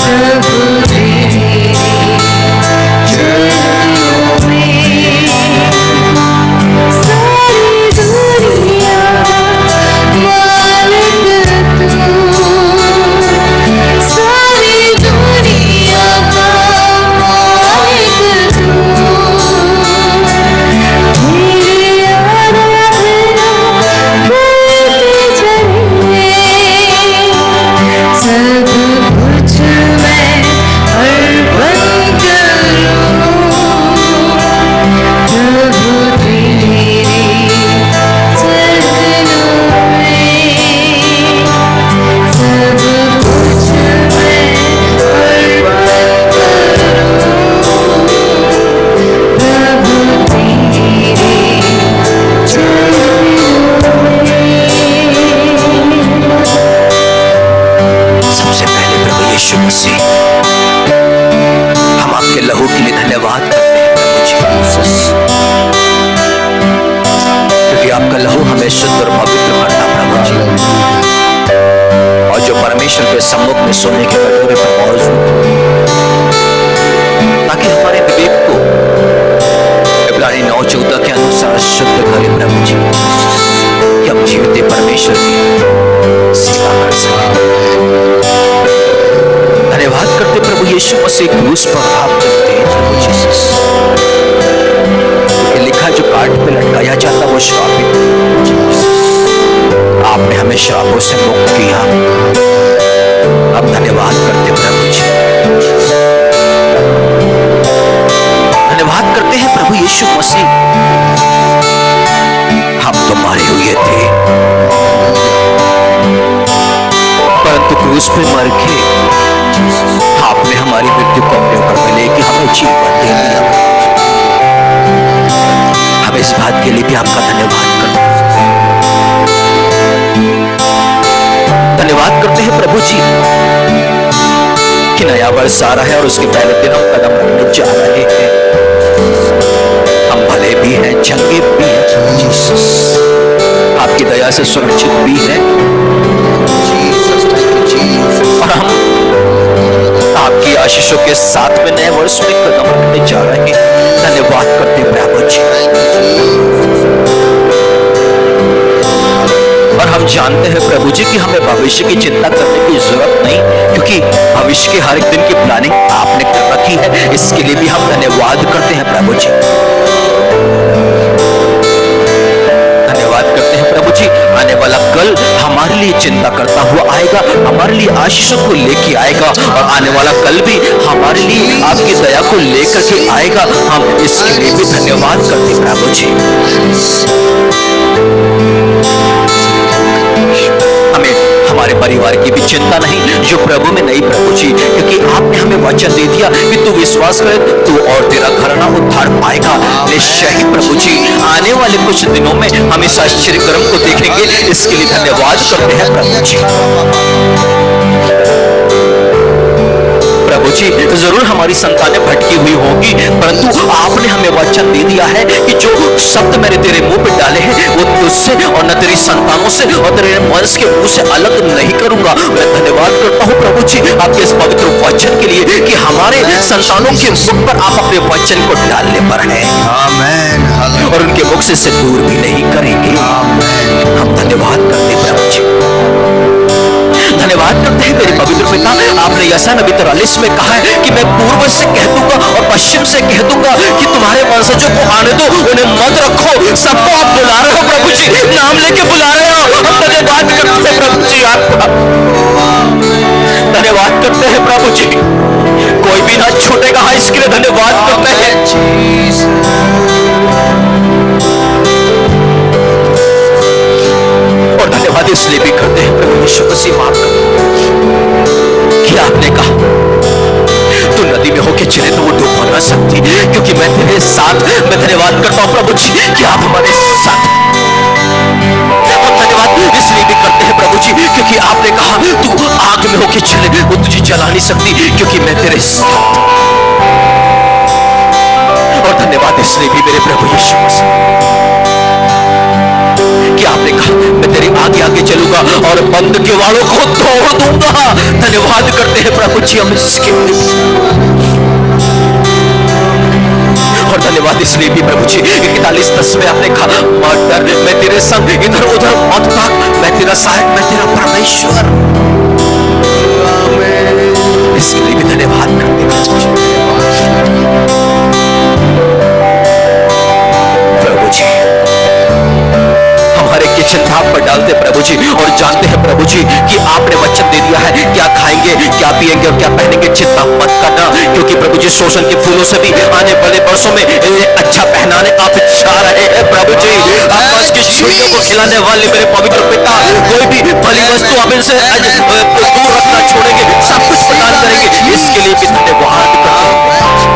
Speaker 2: प्रभु तेरे चरणों में
Speaker 3: सम्मुख में सोने के कटोरे पर मौजूद, ताकि हमारे विवेक को इब्रानी 9:14 के अनुसार शुद्ध करे प्रभु जी, कि हम जीवित परमेश्वर की सेवा कर सकें। धन्यवाद करते प्रभु यीशु मसीह क्रूस पर आप चलते हैं प्रभु जीसस, क्योंकि लिखा जो काट पे लटकाया जाता वो श्रापित, आपने हमें श्रापों से मुक्त किया। अब धन्यवाद करते प्रभु जी, धन्यवाद करते हैं प्रभु यीशु मसीह। हम तो मारे हुए थे, परंतु क्रूस पे मर के आपने हमारी मृत्यु को अपने ऊपर में लेके हमें जीवन दे दिया। हम इस बात के लिए भी आपका धन्यवाद करते हैं। धन्यवाद करते हैं प्रभु जी कि नया वर्ष आ रहा है और उसके पहले दिन हम कदम रखने जा रहे हैं। हम भले भी हैं, चंगे भी हैं जीसस, आपकी दया से सुरक्षित भी हैं और हम आपकी आशीषों के साथ में नए वर्ष में कदम रखने जा रहे हैं। धन्यवाद करते हैं प्रभु जी। और हम जानते हैं प्रभु जी कि हमें भविष्य की चिंता करने की जरूरत नहीं, क्योंकि भविष्य के हर एक दिन की प्लानिंग आपने कर रखी है। इसके लिए भी हम धन्यवाद करते हैं प्रभु जी। धन्यवाद करते हैं प्रभु जी। आने वाला कल हमारे लिए चिंता करता हुआ आएगा, हमारे लिए आशीषों को लेके आएगा, और आने वाला कल भी हमारे लिए आपकी दया को लेकर के आएगा। हम इसके लिए भी धन्यवाद करते हैं प्रभु जी। हमें हमारे परिवार की भी चिंता नहीं जो प्रभु में नहीं प्रभु जी, क्योंकि आपने हमें वचन दे दिया कि तू विश्वास करे तू और तेरा घराना उद्धार पाएगा निश्चय ही प्रभु जी। आने वाले कुछ दिनों में हम इस आश्चर्य कर्म को देखेंगे, इसके लिए धन्यवाद करते हैं प्रभु जी। प्रभु जी जरूर हमारी संतानें भटकी हुई होगी, परंतु आपने हमें वचन दे दिया है कि जो शब्द मैंने तेरे मुंह पे डाले हैं वो तुझसे और न तेरी संतानों से और तेरे वंश के मुंह से अलग नहीं करूंगा। मैं धन्यवाद करता हूँ प्रभु जी आपके इस पवित्र वचन के लिए कि हमारे संतानों के मुख पर आप अपने वचन को डालने पर हैं
Speaker 1: आमेन।
Speaker 3: और उनके मुख से दूर भी नहीं करेंगे। हम धन्यवाद करते हैं प्रभु जी, धन्यवाद करते हैं मेरे पवित्र पिता। आपने यशायाह नबी 43 में कहा है कि मैं पूर्व से कह दूंगा और पश्चिम से कह दूंगा कि तुम्हारे वंशजों को आने दो, उन्हें मत रखो। सबको आप बुला रहे हो प्रभु जी, नाम लेके बुला रहे हो। हम धन्यवाद करते हैं प्रभु जी, आपका धन्यवाद करते हैं प्रभु जी। कोई भी ना छूटेगा, इसके लिए धन्यवाद करते हैं। और धन्यवाद इसलिए भी करते हैं प्रभु यीशु मसीह माफ कर कि आपने कहा तू नदी में होके चले तो वो डूब ना सकती, क्योंकि मैं तेरे साथ। मैं धन्यवाद करता हूं प्रभु जी कि आप हमारे साथ। और धन्यवाद इसलिए भी करते हैं प्रभु जी क्योंकि आपने कहा तू आग में होके चले वो तुझे जला नहीं सकती, क्योंकि मैं तेरे साथ। और धन्यवाद इसलिए भी मेरे प्रभु यीशु मसीह कि आपने कहा मैं तेरे आगे आगे चलूंगा और बंद किवाड़ों को तोड़ दूंगा। धन्यवाद करते हैं प्रभु जी हम इसके। और धन्यवाद इसलिए भी प्रभु जी 41:10 में आपने कहा मत डर, मैं तेरे संग, इधर उधर मत भाग, मैं तेरा सहायक, मैं तेरा परमेश्वर। इसके लिए भी धन्यवाद करते हैं प्रभु जी। हमारे किचन भाग पर डालते प्रभु जी और जानते हैं प्रभु जी कि आपने वचन दे दिया है क्या खाएंगे क्या पिएंगे और क्या पहनेंगे चिंता मत करना, क्योंकि प्रभु जी शोषण के फूलों से भी आने वाले वर्षों में अच्छा पहनाने आप चाह रहे हैं प्रभु जी। आप की छुरियों को खिलाने वाले मेरे पवित्र पिता कोई भी भली वस्तु आप इनसे दूर रखना छोड़ेंगे, सब कुछ प्रदान करेंगे। इसके लिए भी धन्यवाद करते हैं।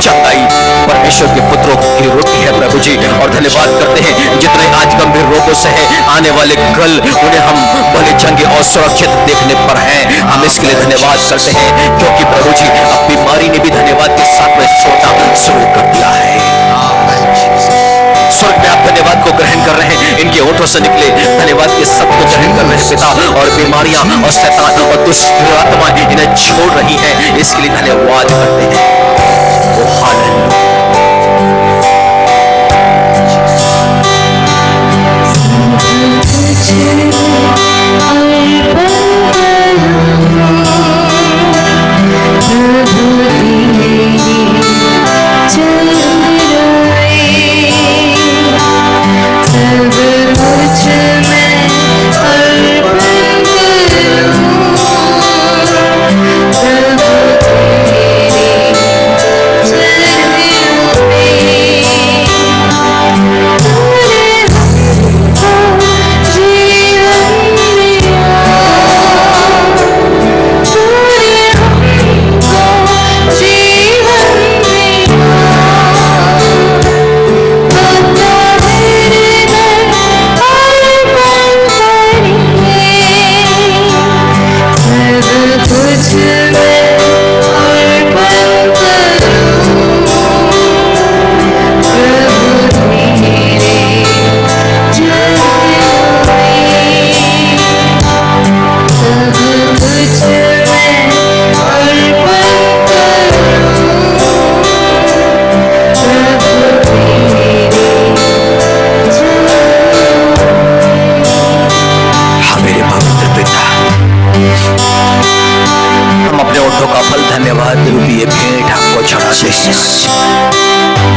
Speaker 3: चंगाई परमेश्वर के पुत्रों की रोटी है प्रभु जी। और धन्यवाद करते हैं जितने आज गंभीर रोगों से हैं, आने वाले कल उन्हें हम भले चंगे और सुरक्षित देखने पर हैं। हम इसके लिए धन्यवाद करते हैं क्योंकि प्रभु जी अब बीमारी ने भी धन्यवाद के साथ में सोना शुरू कर दिया है। स्वर्ग में आप धन्यवाद को ग्रहण कर रहे हैं, इनके होठों से निकले धन्यवाद के शब्द को ग्रहण कर रहे हैं पिता। और बीमारियां और शैतान और दुष्ट आत्माएं इन्हें छोड़ रही हैं, इसके लिए धन्यवाद करते हैं।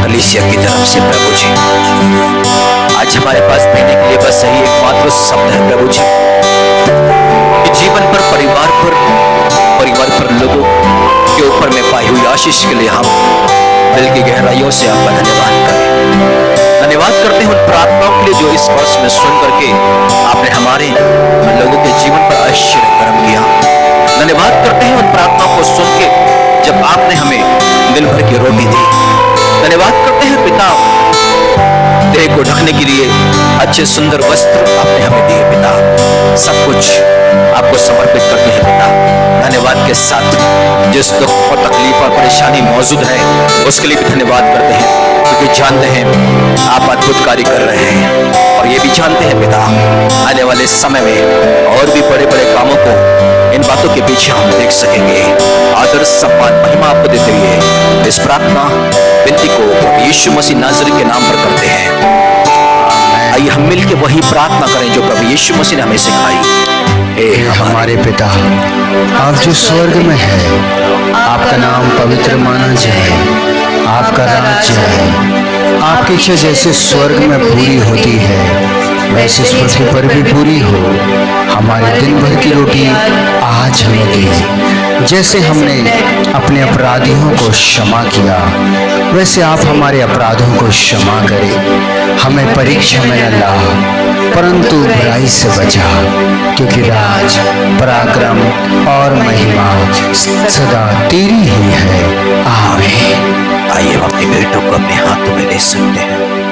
Speaker 3: कलीसिया की तरफ से प्रभु जी आज हमारे पास देने के लिए बस यही एकमात्र शब्द है प्रभु जी कि जीवन पर परिवार पर लोगों के ऊपर में पाई हुई आशीष के लिए हम दिल की गहराइयों से आपका धन्यवाद करें। धन्यवाद करते हैं उन प्रार्थनाओं के लिए जो इस वर्ष में सुन करके आपने हमारे लोगों के जीवन पर आश्चर्य कर्म किया। धन्यवाद करते हैं उन प्रार्थनाओं को सुन के जब आपने हमें दिन भर की रोटी दी। धन्यवाद करते हैं पिता, देह को ढकने के लिए अच्छे सुंदर वस्त्र आपने हमें दिए पिता। सब कुछ आपको समर्पित करते हैं पिता। धन्यवाद के साथ जिस दुख और तकलीफ और परेशानी मौजूद है उसके लिए भी धन्यवाद करते हैं, क्योंकि जानते हैं आप अद्भुत कार्य कर रहे हैं। और ये भी जानते हैं पिता, आने वाले समय में और भी बड़े बड़े कामों को, इन बातों के पीछे हम देख सकेंगे। आदर सम्मान महिमा आपको देते हुए इस प्रार्थना विनती को यीशु मसीह नाज़री के नाम पर करते हैं। आइए हम मिलकर वही प्रार्थना करें जो प्रभु यीशु मसीह ने हमें सिखाई।
Speaker 1: हे हमारे पिता, आप जो स्वर्ग में है, आपका नाम पवित्र माना जाए, आपका राज्य है, आपकी इच्छा जैसे स्वर्ग में पूरी होती है वैसे इस पृथ्वी पर भी पूरी हो। हमारे दिन भर की रोटी आज हमें दे, जैसे हमने अपने अपराधियों को क्षमा किया वैसे आप हमारे अपराधों को क्षमा करें। हमें परीक्षा में न ला परंतु बुराई से बचा, क्योंकि राज, पराक्रम और महिमा सदा तेरी ही है। आमीन।
Speaker 3: आइए हम अपने बेटों को अपने हाथों में ले सकते हैं।